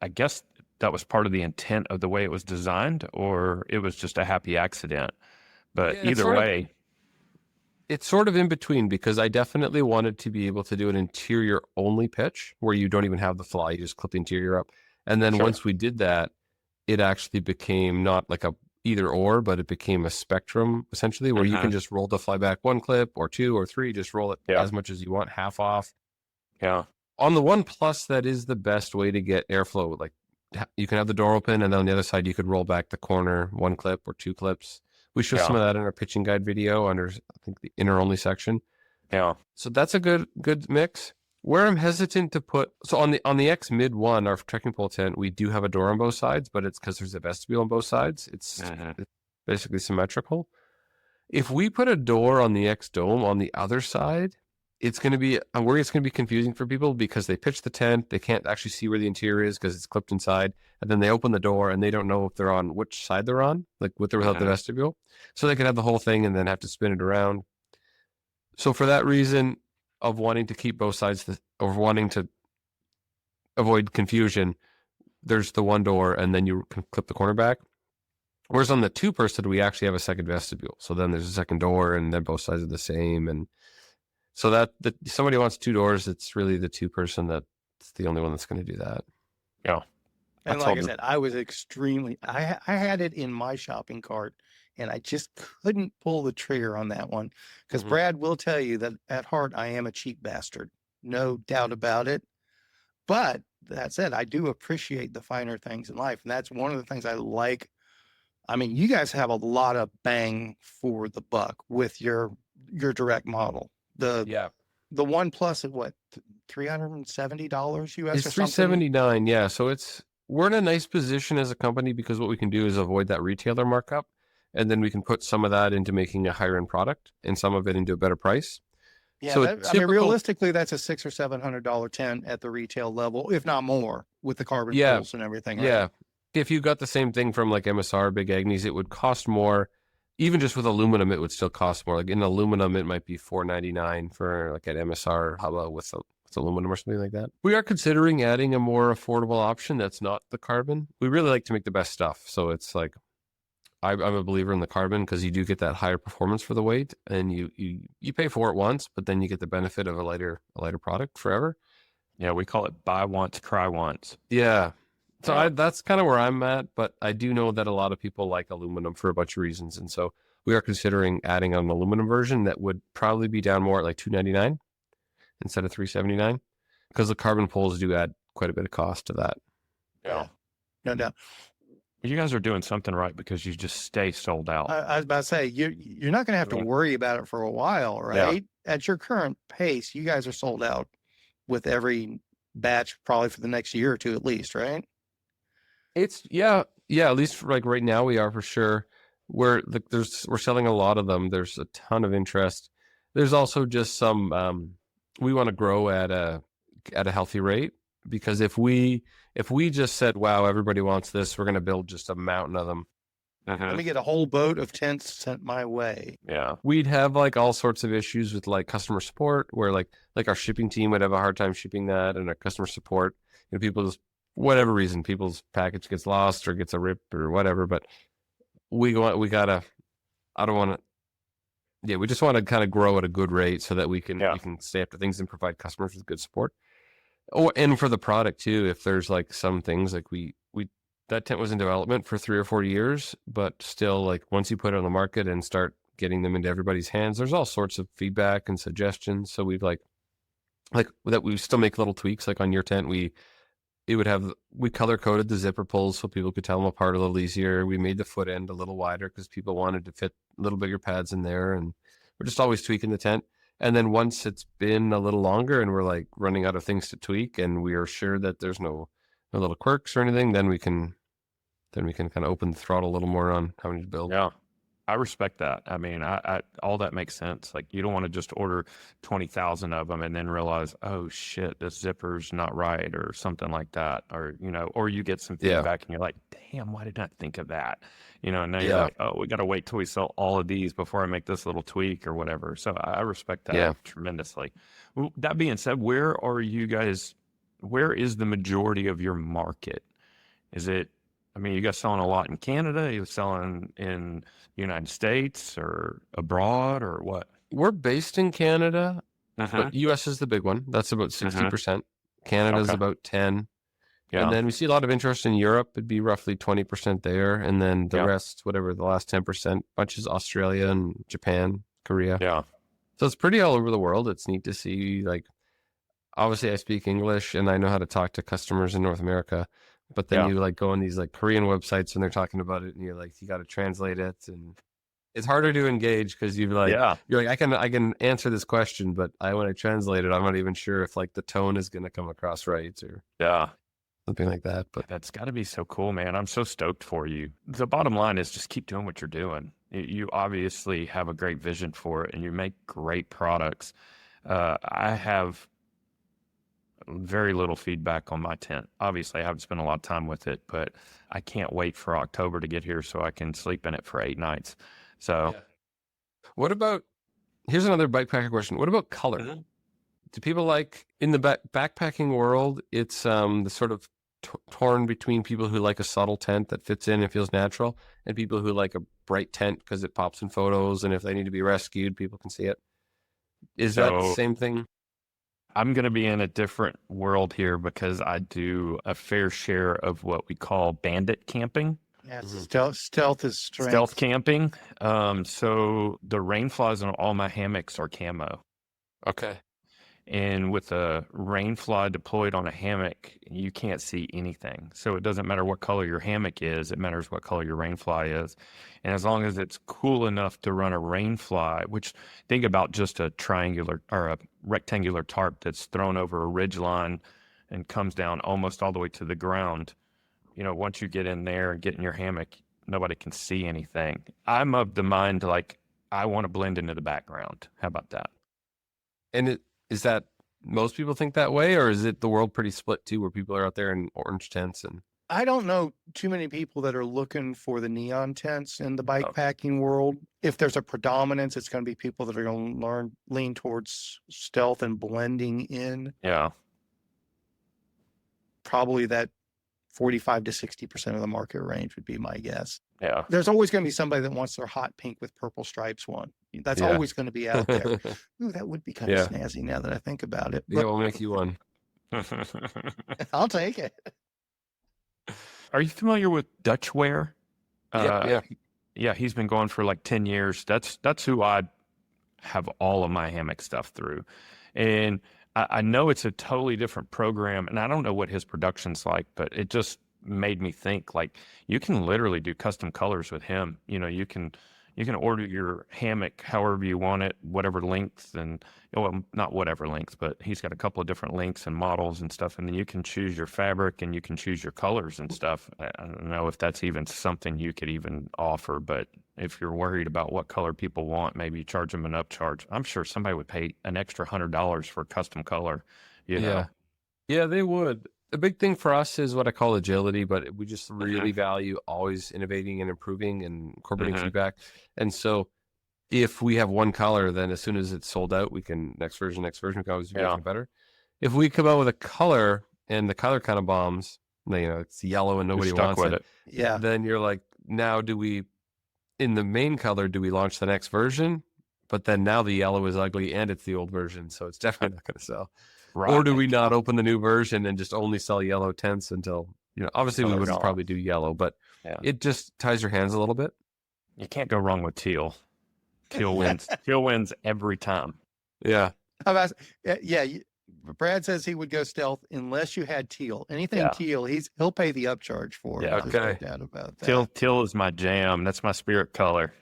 I guess that was part of the intent of the way it was designed, or it was just a happy accident. But either way. It's sort of in between, because I definitely wanted to be able to do an interior only pitch where you don't even have the fly, you just clip the interior up. And then once we did that, it actually became not like a either or, but it became a spectrum essentially, where you can just roll the fly back one clip or two or three, just roll it as much as you want, half off. Yeah. On the One Plus, that is the best way to get airflow. Like, you can have the door open, and then on the other side, you could roll back the corner one clip or two clips. We show some of that in our pitching guide video under, I think, the inner only section. Yeah. So that's a good mix. Where I'm hesitant to put, so on the X Mid 1, our trekking pole tent, we do have a door on both sides, but it's because there's a vestibule on both sides. It's basically symmetrical. If we put a door on the X Dome on the other side, it's going to be, I'm worried it's going to be confusing for people, because they pitch the tent, they can't actually see where the interior is because it's clipped inside, and then they open the door and they don't know if they're on which side they're on, like with or without the vestibule. So they could have the whole thing and then have to spin it around. So for that reason of wanting to keep both sides, or wanting to avoid confusion, there's the one door and then you can clip the corner back. Whereas on the two-person, we actually have a second vestibule. So then there's a second door, and then both sides are the same. And so that somebody wants two doors, it's really the two-person that's the only one that's going to do that. Yeah. And like I said, I was extremely, I had it in my shopping cart, and I just couldn't pull the trigger on that one, because Brad will tell you that at heart, I am a cheap bastard. No doubt about it. But that said, I do appreciate the finer things in life. And that's one of the things I like. I mean, you guys have a lot of bang for the buck with your direct model. The One Plus at what, $370 US? It's $379. Yeah. So we're in a nice position as a company, because what we can do is avoid that retailer markup, and then we can put some of that into making a higher end product, and some of it into a better price. Yeah, so I mean, realistically, that's a $600 or $700 tent at the retail level, if not more, with the carbon poles and everything. Right? Yeah. If you got the same thing from like MSR, Big Agnes, it would cost more. Even just with aluminum, it would still cost more. Like in aluminum, it might be $499 for like an MSR Hubba with aluminum or something like that. We are considering adding a more affordable option that's not the carbon. We really like to make the best stuff. So it's like, I'm a believer in the carbon, because you do get that higher performance for the weight, and you pay for it once, but then you get the benefit of a lighter product forever. Yeah, we call it buy once, cry once. Yeah. So that's kind of where I'm at, but I do know that a lot of people like aluminum for a bunch of reasons, and so we are considering adding an aluminum version that would probably be down more at like $299 instead of $379, because the carbon poles do add quite a bit of cost to that. Yeah, no doubt. You guys are doing something right, because you just stay sold out. I was about to say, you're not going to have to worry about it for a while, right? Yeah. At your current pace, you guys are sold out with every batch, probably for the next year or two at least, right? It's at least for like right now we are, for sure. We're selling a lot of them. There's a ton of interest. There's also just some we want to grow at a healthy rate, because if we just said, wow, everybody wants this, we're going to build just a mountain of them. Let me get a whole boat of tents sent my way. Yeah. We'd have like all sorts of issues with like customer support, where like our shipping team would have a hard time shipping that, and our customer support, people just, whatever reason, people's package gets lost or gets a rip or whatever. But we just want to kind of grow at a good rate so that we can stay after things and provide customers with good support. And for the product too, if there's like some things like that tent was in development for 3 or 4 years, but still, like once you put it on the market and start getting them into everybody's hands, there's all sorts of feedback and suggestions. So we've like that we still make little tweaks. Like on your tent, we we color coded the zipper pulls so people could tell them apart a little easier. We made the foot end a little wider because people wanted to fit a little bigger pads in there, and we're just always tweaking the tent. And then once it's been a little longer and we're like running out of things to tweak and we are sure that there's no little quirks or anything, then we can kind of open the throttle a little more on how we need to build. Yeah. I respect that. I mean, I all that makes sense. Like, you don't want to just order 20,000 of them and then realize, oh shit, this zipper's not right or something like that. Or, or you get some feedback and you're like, damn, why did I not think of that? And now you're like, oh, we got to wait till we sell all of these before I make this little tweak or whatever. So I respect that tremendously. Well, that being said, where is the majority of your market? Is it, you guys selling a lot in Canada? Are you selling in the United States or abroad or what? We're based in Canada, but US is the big one. That's about 60%. Canada's about 10. Yeah. And then we see a lot of interest in Europe. It'd be roughly 20% there. And then the rest, whatever, the last 10%, bunch is Australia and Japan, Korea. Yeah. So it's pretty all over the world. It's neat to see, like, obviously I speak English and I know how to talk to customers in North America. But then you like go on these like Korean websites and they're talking about it and you're like, you got to translate it. And it's harder to engage because you're like, I can answer this question, but when I translate it, I'm not even sure if like the tone is going to come across right or something like that. But that's got to be so cool, man. I'm so stoked for you. The bottom line is just keep doing what you're doing. You obviously have a great vision for it and you make great products. I have very little feedback on my tent. Obviously, I haven't spent a lot of time with it, but I can't wait for October to get here so I can sleep in it for 8 nights. So, what about, here's another bikepacker question. What about color? Do people like, in the backpacking world, it's the sort of torn between people who like a subtle tent that fits in and feels natural and people who like a bright tent because it pops in photos and if they need to be rescued, people can see it. Is that the same thing? I'm going to be in a different world here because I do a fair share of what we call bandit camping. Yeah, stealth is strength. Stealth camping. So the rain flies on all my hammocks are camo. Okay. And with a rain fly deployed on a hammock, you can't see anything. So it doesn't matter what color your hammock is, it matters what color your rain fly is. And as long as it's cool enough to run a rain fly, which think about just a triangular or a rectangular tarp that's thrown over a ridge line and comes down almost all the way to the ground. Once you get in there and get in your hammock, nobody can see anything. I'm of the mind, like, I want to blend into the background. How about that? And is that most people think that way, or is it the world pretty split too, where people are out there in orange tents? And I don't know too many people that are looking for the neon tents in the bikepacking world. If there's a predominance, it's going to be people that are going to lean towards stealth and blending in. Yeah. Probably that 45 to 60% of the market range would be my guess. Yeah. There's always going to be somebody that wants their hot pink with purple stripes one. That's always going to be out there. Ooh, that would be kind of snazzy now that I think about it. But we'll make you one. I'll take it. Are you familiar with Dutch Wear? Yeah, he's been going for like 10 years. That's who I have all of my hammock stuff through. And I know it's a totally different program, and I don't know what his production's like, but it just made me think, like, you can literally do custom colors with him. You can order your hammock however you want it, whatever length, and well, not whatever length, but he's got a couple of different lengths and models and stuff, and then you can choose your fabric and you can choose your colors and stuff. I don't know if that's even something you could even offer, but if you're worried about what color people want, maybe you charge them an upcharge. I'm sure somebody would pay an extra $100 for a custom color. Yeah, they would. The big thing for us is what I call agility, but we just really value always innovating and improving and incorporating feedback. And so if we have one color, then as soon as it's sold out, we can next version, we can always do it better. If we come out with a color and the color kind of bombs, it's yellow and nobody wants it. Yeah. Then you're like, now in the main color, do we launch the next version? But then now the yellow is ugly and it's the old version. So it's definitely not going to sell. Right. Or do we not open the new version and just only sell yellow tents until, obviously we would probably do yellow, but it just ties your hands a little bit. You can't go wrong with teal. Teal wins. Teal wins every time. Yeah. Brad says he would go stealth unless you had teal. Anything Yeah. teal, he'll pay the upcharge for it. Yeah. There's no Okay. doubt about that. Teal is my jam. That's my spirit color.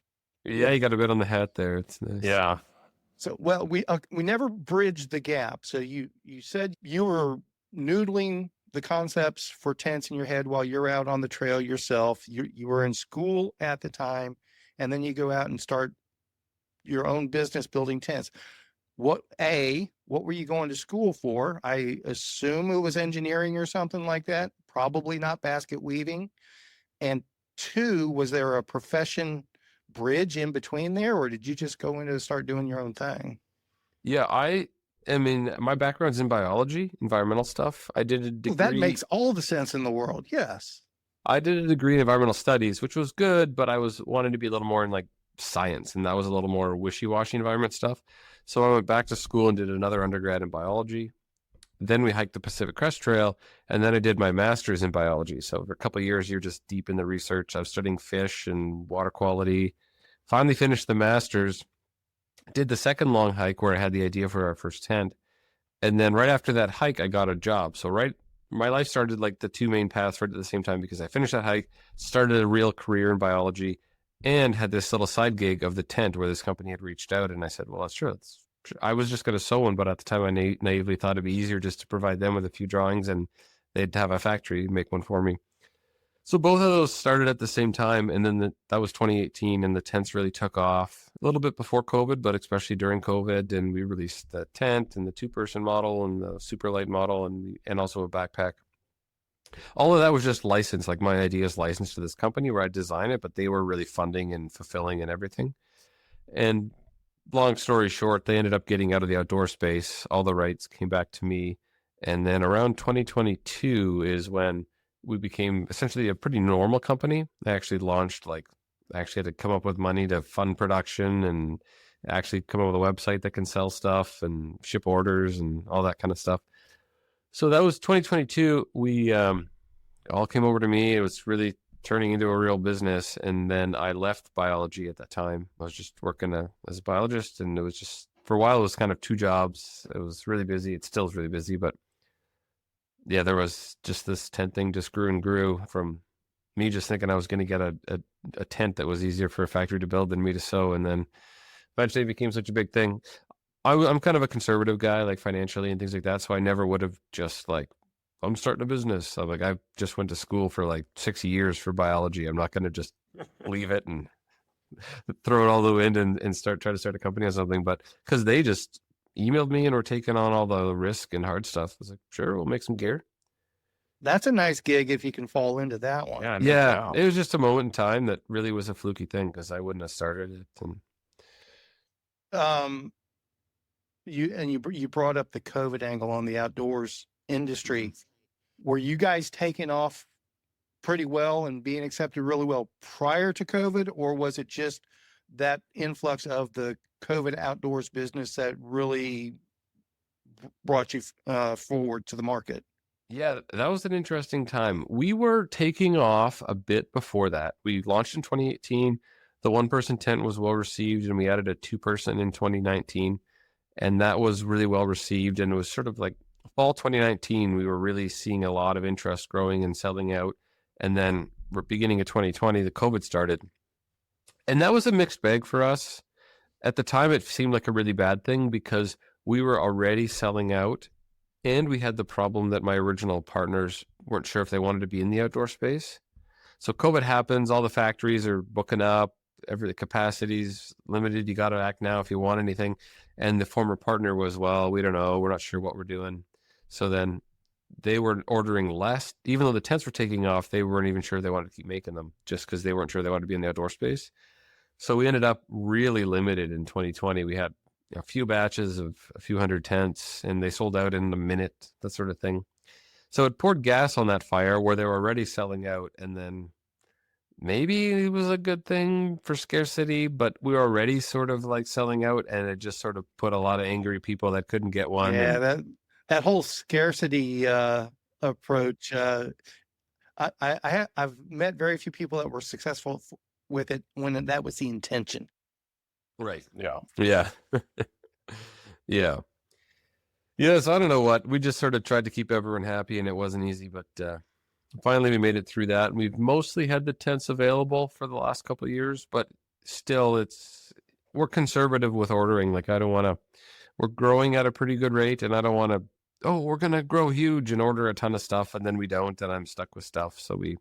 Yeah, you got a bit on the hat there. It's nice. Yeah. So, well, we never bridged the gap. So you said you were noodling the concepts for tents in your head while you're out on the trail yourself. You were in school at the time, and then you go out and start your own business building tents. What were you going to school for? I assume it was engineering or something like that. Probably not basket weaving. And 2, was there a profession bridge in between there, or did you just go in to start doing your own thing? Yeah, I mean, my background's in biology, environmental stuff. I did a degree. That makes all the sense in the world. Yes. I did a degree in environmental studies, which was good, but I was wanting to be a little more in like science, and that was a little more wishy-washy environment stuff. So I went back to school and did another undergrad in biology. Then we hiked the Pacific Crest Trail, and then I did my master's in biology. So for a couple of years, you're just deep in the research. I was studying fish and water quality. Finally finished the master's, did the second long hike where I had the idea for our first tent. And then right after that hike, I got a job. So my life started like the 2 main paths right at the same time, because I finished that hike, started a real career in biology, and had this little side gig of the tent where this company had reached out. And I said, well, that's true. I was just going to sew one, but at the time I naively thought it'd be easier just to provide them with a few drawings and they'd have a factory make one for me. So both of those started at the same time. And then that was 2018, and the tents really took off a little bit before COVID, but especially during COVID. And we released the tent and the 2-person model and the super light model and also a backpack. All of that was just licensed. Like my idea is licensed to this company where I design it, but they were really funding and fulfilling and everything. And long story short, they ended up getting out of the outdoor space. All the rights came back to me. And then around 2022 is when we became essentially a pretty normal company. I actually launched, I actually had to come up with money to fund production and actually come up with a website that can sell stuff and ship orders and all that kind of stuff. So that was 2022. We all came over to me. It was really turning into a real business. And then I left biology at that time. I was just working as a biologist, and it was just, for a while, it was kind of 2 jobs. It was really busy. It still is really busy, but yeah, there was just this tent thing just grew and grew from me just thinking I was going to get a tent that was easier for a factory to build than me to sew. And then eventually it became such a big thing. I'm kind of a conservative guy, like financially and things like that. So I never would have just I'm starting a business. I'm like, I just went to school for 6 years for biology. I'm not going to just leave it and throw it all the wind and try to start a company or something. But because they just emailed me and were taking on all the risk and hard stuff, I was like, sure, we'll make some gear. That's a nice gig if you can fall into that one. Yeah. It was just a moment in time that really was a fluky thing, because I wouldn't have started it. And you brought up the COVID angle on the outdoors industry. Were you guys taking off pretty well and being accepted really well prior to COVID, or was it just that influx of the COVID outdoors business that really brought you forward to the market? Yeah, that was an interesting time. We were taking off a bit before that. We launched in 2018. The 1-person tent was well received, and we added a 2-person in 2019, and that was really well received. And it was sort of like fall 2019, we were really seeing a lot of interest growing and selling out. And then beginning of 2020, the COVID started. And that was a mixed bag for us. At the time, it seemed like a really bad thing because we were already selling out, and we had the problem that my original partners weren't sure if they wanted to be in the outdoor space. So COVID happens, all the factories are booking up, every capacity's limited. You got to act now if you want anything. And the former partner was, well, we don't know. We're not sure what we're doing. So then they were ordering less. Even though the tents were taking off, they weren't even sure they wanted to keep making them just because they weren't sure they wanted to be in the outdoor space. So we ended up really limited in 2020. We had a few batches of a few hundred tents, and they sold out in a minute, that sort of thing. So it poured gas on that fire where they were already selling out. And then maybe it was a good thing for scarcity, but we were already sort of like selling out, and it just sort of put a lot of angry people that couldn't get one. Yeah, that whole scarcity approach. I've met very few people that were successful with it when that was the intention. Right. Yeah. Yeah. Yeah. Yes, I don't know what. We just sort of tried to keep everyone happy, and it wasn't easy, but finally we made it through that. And we've mostly had the tents available for the last couple of years, but still we're conservative with ordering. Like, I don't want to, we're growing at a pretty good rate, and I don't want to, we're going to grow huge and order a ton of stuff, and then we don't, and I'm stuck with stuff. So we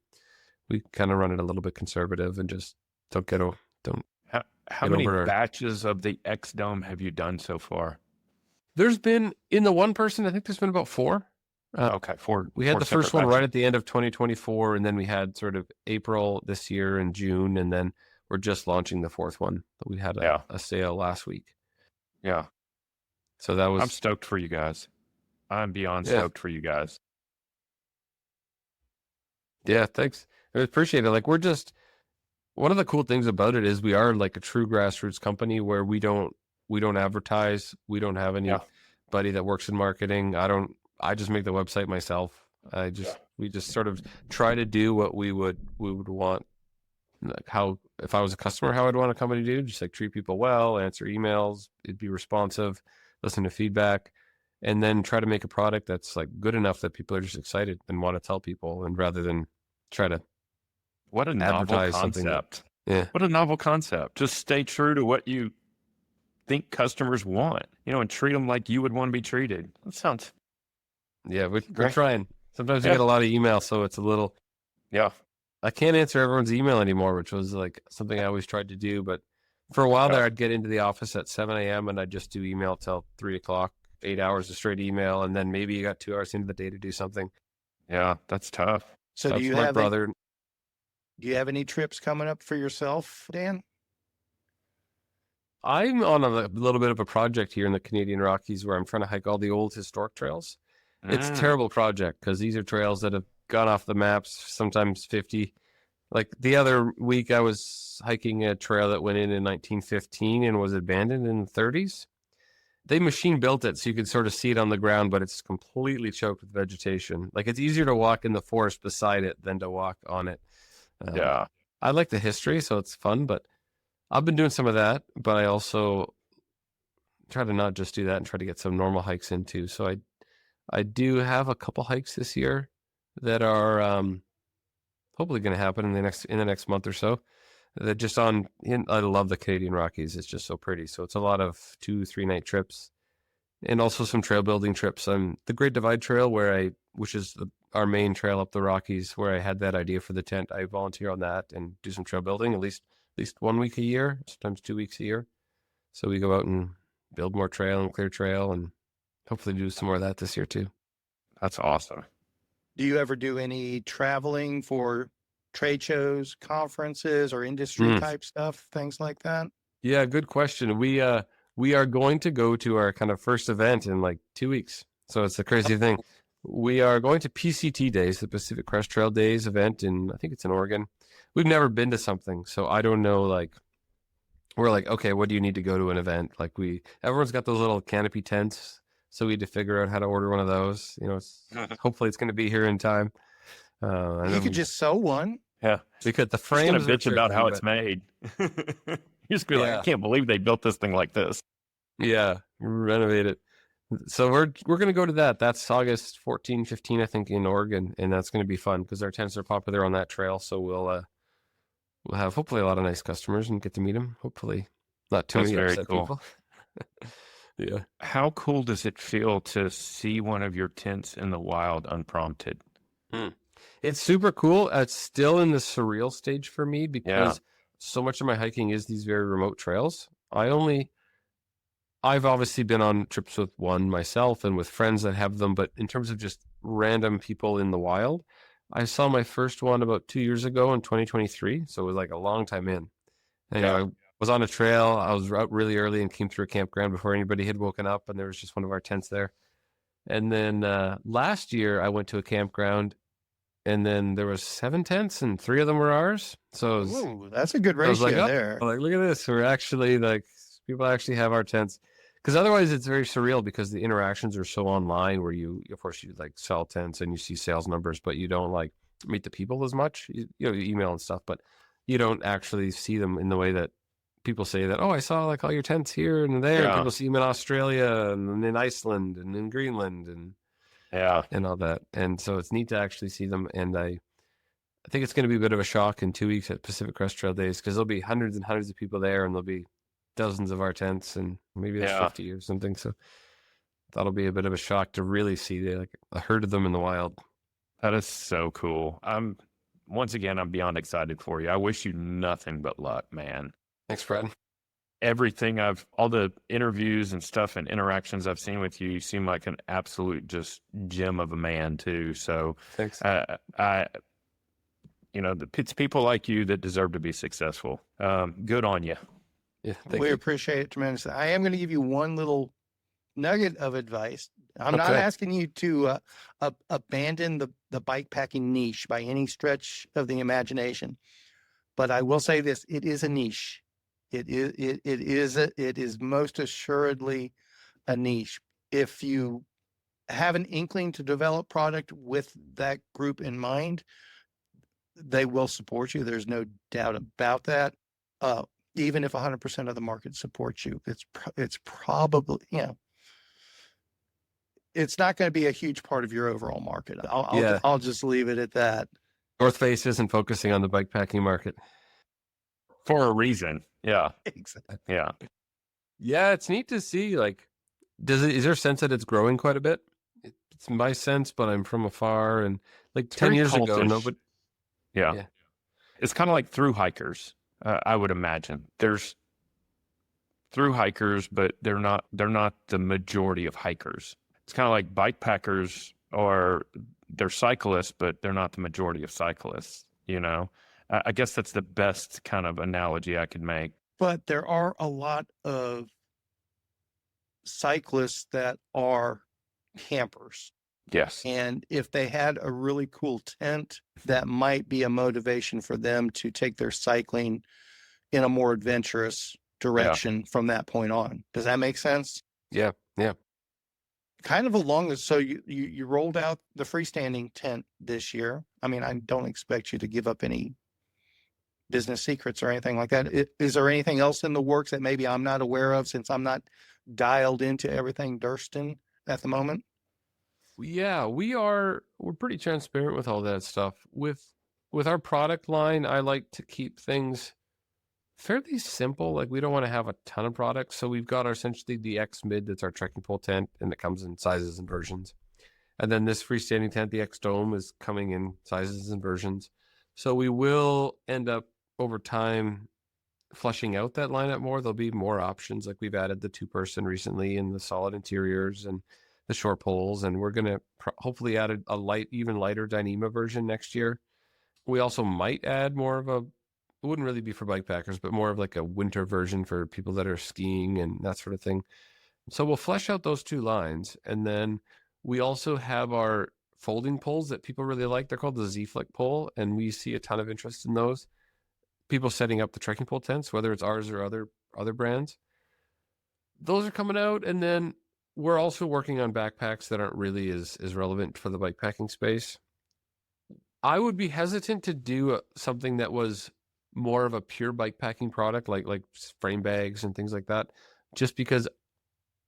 kind of run it a little bit conservative and just don't How many batches of the X Dome have you done so far? There's been, in the one person, I think there's been about 4. Okay, 4. We had 4 the first one batches. right at the end of 2024, and then we had sort of April this year and June, and then we're just launching the 4th one. We had a sale last week. Yeah. So that was... I'm stoked for you guys. I'm beyond stoked for you guys. Yeah, thanks. I appreciate it. Like, we're just... One of the cool things about it is we are like a true grassroots company where we don't advertise. We don't have anybody that works in marketing. I just make the website myself. We just sort of try to do what we would want. Like, if I was a customer, how I'd want a company to do, just like treat people well, answer emails, it'd be responsive, listen to feedback, and then try to make a product that's like good enough that people are just excited and want to tell people, and rather than try to what a novel concept. What a novel concept. Just stay true to what you think customers want, and treat them like you would want to be treated. That sounds... Yeah, we're trying. Sometimes we get a lot of email, so it's a little... Yeah. I can't answer everyone's email anymore, which was like something I always tried to do. But for a while there, I'd get into the office at 7 a.m. and I'd just do email till 3 o'clock, 8 hours of straight email. And then maybe you got 2 hours into the day to do something. Yeah, that's tough. So do you have any trips coming up for yourself, Dan? I'm on a little bit of a project here in the Canadian Rockies where I'm trying to hike all the old historic trails. It's a terrible project because these are trails that have gone off the maps, sometimes 50. Like the other week, I was hiking a trail that went in 1915 and was abandoned in the 30s. They machine built it so you could sort of see it on the ground, but it's completely choked with vegetation. Like, it's easier to walk in the forest beside it than to walk on it. I like the history, so it's fun, but I've been doing some of that, but I also try to not just do that and try to get some normal hikes in too. So I do have a couple hikes this year that are hopefully going to happen in the next month or so. That just I love the Canadian Rockies. It's just so pretty. So it's a lot of 2-3 night trips, and also some trail building trips. The Great Divide Trail, which is our main trail up the Rockies, where I had that idea for the tent. I volunteer on that and do some trail building at least 1 week a year, sometimes 2 weeks a year. So we go out and build more trail and clear trail, and hopefully do some more of that this year too. That's awesome. Do you ever do any traveling for trade shows, conferences, or industry type stuff, things like that? Yeah, good question. We are going to go to our kind of first event in like 2 weeks. So it's a crazy thing. We are going to PCT Days, the Pacific Crest Trail Days event I think it's in Oregon. We've never been to something, so I don't know, like, we're like, okay, what do you need to go to an event? Like, everyone's got those little canopy tents, so we had to figure out how to order one of those. Hopefully it's going to be here in time. You could just sew one. Yeah. Because the frames are bitch about how it's made. You just be like, I can't believe they built this thing like this. Yeah, renovate it. So we're going to go to that. That's August 14, 15, I think, in Oregon, and that's going to be fun because our tents are popular on that trail. So we'll have hopefully a lot of nice customers and get to meet them. Hopefully not too many upset people. Yeah. How cool does it feel to see one of your tents in the wild unprompted? It's super cool. It's still in the surreal stage for me because so much of my hiking is these very remote trails. I've obviously been on trips with one myself and with friends that have them, but in terms of just random people in the wild, I saw my first one about 2 years ago in 2023. So it was like a long time in. And, I was on a trail. I was out really early and came through a campground before anybody had woken up, and there was just one of our tents there. And then last year I went to a campground, and then there was 7 tents and 3 of them were ours. So that's a good ratio there. Like, look at this. We're actually like, people actually have our tents. Because otherwise it's very surreal because the interactions are so online where you like sell tents and you see sales numbers, but you don't like meet the people as much. You email and stuff, but you don't actually see them in the way that people say that, oh, I saw like all your tents here and there. And Yeah. people see them in Australia and in Iceland and in Greenland and all that. And so it's neat to actually see them. And I think it's going to be a bit of a shock in 2 weeks at Pacific Crest Trail Days, because there'll be hundreds and hundreds of people there, and there'll be dozens of our tents, and maybe there's 50 or something. So that'll be a bit of a shock to really see like a herd of them in the wild. That is so cool. Once again, I'm beyond excited for you. I wish you nothing but luck, man. Thanks, Brad. Everything all the interviews and stuff and interactions I've seen with you, you seem like an absolute just gem of a man too. So thanks. It's people like you that deserve to be successful. Good on you. Yeah, we appreciate it tremendously. I am going to give you one little nugget of advice. I'm not asking you to abandon the bike packing niche by any stretch of the imagination, but I will say this: it is a niche. It is most assuredly a niche. If you have an inkling to develop product with that group in mind, they will support you. There's no doubt about that. Even if 100% of the market supports you, it's probably, it's not going to be a huge part of your overall market. I'll just leave it at that. North Face isn't focusing on the bikepacking market for a reason. Yeah. Exactly. Yeah. Yeah. It's neat to see, like, is there a sense that it's growing quite a bit? It's my sense, but I'm from afar, and like 10 years ago, nobody. Yeah. It's kind of like through hikers. I would imagine there's through hikers, but they're not the majority of hikers. It's kind of like bikepackers, or they're cyclists, but they're not the majority of cyclists. I guess that's the best kind of analogy I could make. But there are a lot of cyclists that are campers. Yes. And if they had a really cool tent, that might be a motivation for them to take their cycling in a more adventurous direction from that point on. Does that make sense? Yeah. Yeah. Kind of along this. So you rolled out the freestanding tent this year. I mean, I don't expect you to give up any business secrets or anything like that. Is there anything else in the works that maybe I'm not aware of, since I'm not dialed into everything Durston at the moment? Yeah, we're pretty transparent with all that stuff. With our product line, I like to keep things fairly simple. Like, we don't want to have a ton of products. So we've got essentially the X Mid, that's our trekking pole tent, and it comes in sizes and versions. And then this freestanding tent, the X Dome, is coming in sizes and versions. So we will end up over time fleshing out that lineup more. There'll be more options. Like, we've added the 2-person recently, and the solid interiors and the short poles, and we're going to hopefully add a even lighter Dyneema version next year. We also might add more of it wouldn't really be for bikepackers, but more of like a winter version for people that are skiing and that sort of thing. So we'll flesh out those 2 lines. And then we also have our folding poles that people really like. They're called the Z-Flick pole, and we see a ton of interest in those. People setting up the trekking pole tents, whether it's ours or other brands. Those are coming out. And then we're also working on backpacks that aren't really as relevant for the bikepacking space. I would be hesitant to do something that was more of a pure bikepacking product, like frame bags and things like that, just because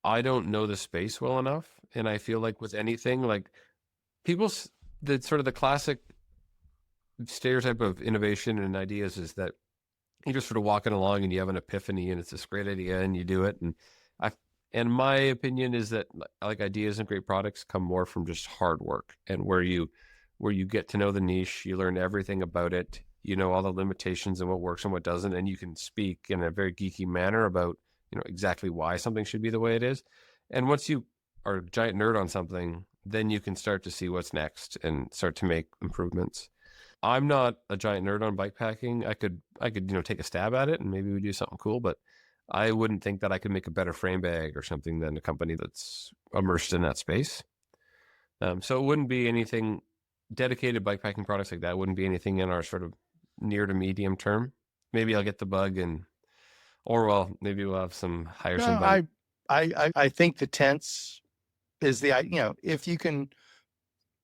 I don't know the space well enough. And I feel like with anything, like the classic stereotype of innovation and ideas is that you're just sort of walking along and you have an epiphany and it's this great idea and you do it. And my opinion is that, like, ideas and great products come more from just hard work, and where you get to know the niche, you learn everything about it, all the limitations and what works and what doesn't, and you can speak in a very geeky manner about, exactly why something should be the way it is. And once you are a giant nerd on something, then you can start to see what's next and start to make improvements. I'm not a giant nerd on bikepacking. I could take a stab at it and maybe we do something cool, but I wouldn't think that I could make a better frame bag or something than a company that's immersed in that space. So it wouldn't be anything dedicated bikepacking products like that. Wouldn't be anything in our sort of near to medium term. Maybe I'll get the bug maybe we'll have some hire somebody. I think the tents is if you can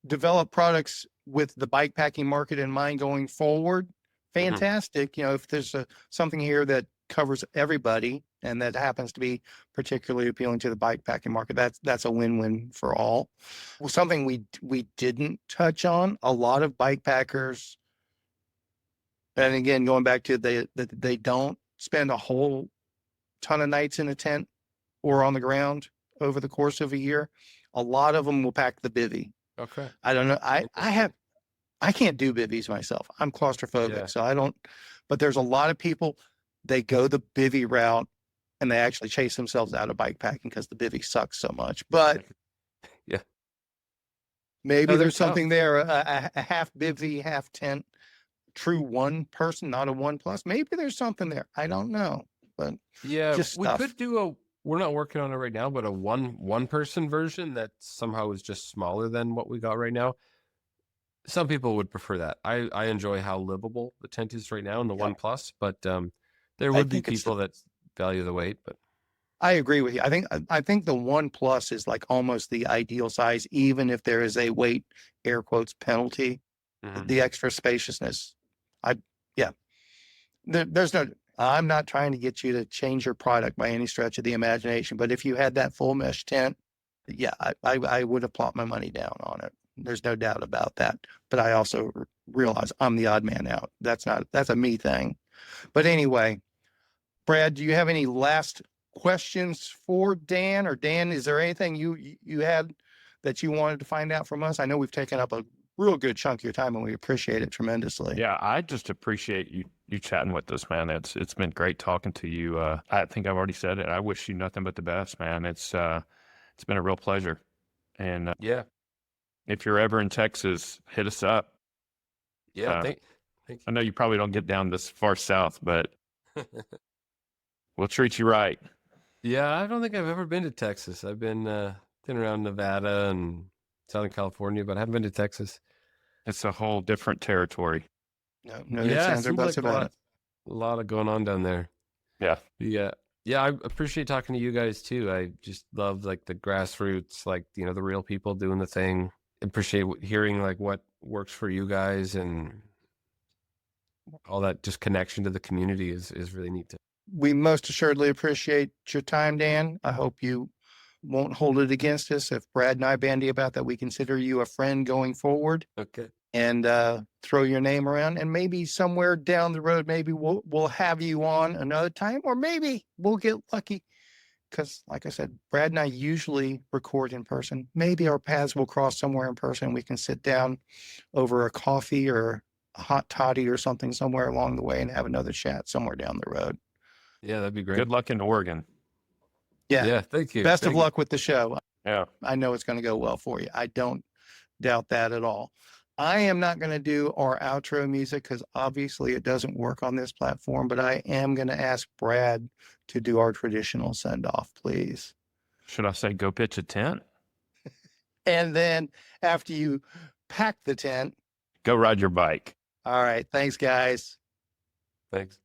develop products with the bikepacking market in mind going forward, fantastic. If there's something here that covers everybody, and that happens to be particularly appealing to the bikepacking market. That's a win-win for all. Well, something we didn't touch on, a lot of bikepackers, and again, going back to they don't spend a whole ton of nights in a tent or on the ground over the course of a year. A lot of them will pack the bivy. Okay. I don't know. I can't do bivvies myself. I'm claustrophobic, so I don't, but there's a lot of people, they go the bivvy route and they actually chase themselves out of bikepacking because the bivvy sucks so much. But yeah, maybe no, there's something tough. there, a half bivvy, half tent, true one person, not a one plus. Maybe there's something there. I don't know, but Yeah, just we stuff. could do we're not working on it right now, but a one person version that somehow is just smaller than what we got right now. Some people would prefer that. I enjoy how livable the tent is right now in the One Plus, but there would be people that value the weight. But I agree with you. I think the One Plus is like almost the ideal size, even if there is a weight air quotes penalty. The extra spaciousness. There's no. I'm not trying to get you to change your product by any stretch of the imagination, but if you had that full mesh tent, yeah, I would have plopped my money down on it. There's no doubt about that. But I also realize I'm the odd man out. That's a me thing. But anyway, Brad, do you have any last questions for Dan? Or Dan, is there anything you had that you wanted to find out from us? I know we've taken up a real good chunk of your time and we appreciate it tremendously. Yeah, I just appreciate you chatting with us, man. It's been great talking to you. I think I've already said it. I wish you nothing but the best, man. It's been a real pleasure. And yeah, if you're ever in Texas, hit us up. yeah, thank you. I know you probably don't get down this far south, but we'll treat you right. Yeah, I don't think I've ever been to Texas. I've been around Nevada and Southern California, but I haven't been to Texas. It's a whole different territory. No, yeah, it seems like a lot of going on down there. Yeah. Yeah, I appreciate talking to you guys too. I just love like the grassroots, like, the real people doing the thing. Appreciate hearing like what works for you guys, and all that just connection to the community is really neat. We most assuredly appreciate your time, Dan. I hope you won't hold it against us if Brad and I bandy about that. We consider you a friend going forward. Okay. And throw your name around, and maybe somewhere down the road, maybe we'll have you on another time, or maybe we'll get lucky because, like I said, Brad and I usually record in person. Maybe our paths will cross somewhere in person. We can sit down over a coffee or a hot toddy or something somewhere along the way and have another chat somewhere down the road. Yeah, that'd be great. Good luck in Oregon. Yeah, thank you. Best of luck with the show. Yeah, I know it's going to go well for you. I don't doubt that at all. I am not going to do our outro music because obviously it doesn't work on this platform, but I am going to ask Brad to do our traditional send off, please. Should I say go pitch a tent? And then after you pack the tent, go ride your bike. All right. Thanks, guys. Thanks.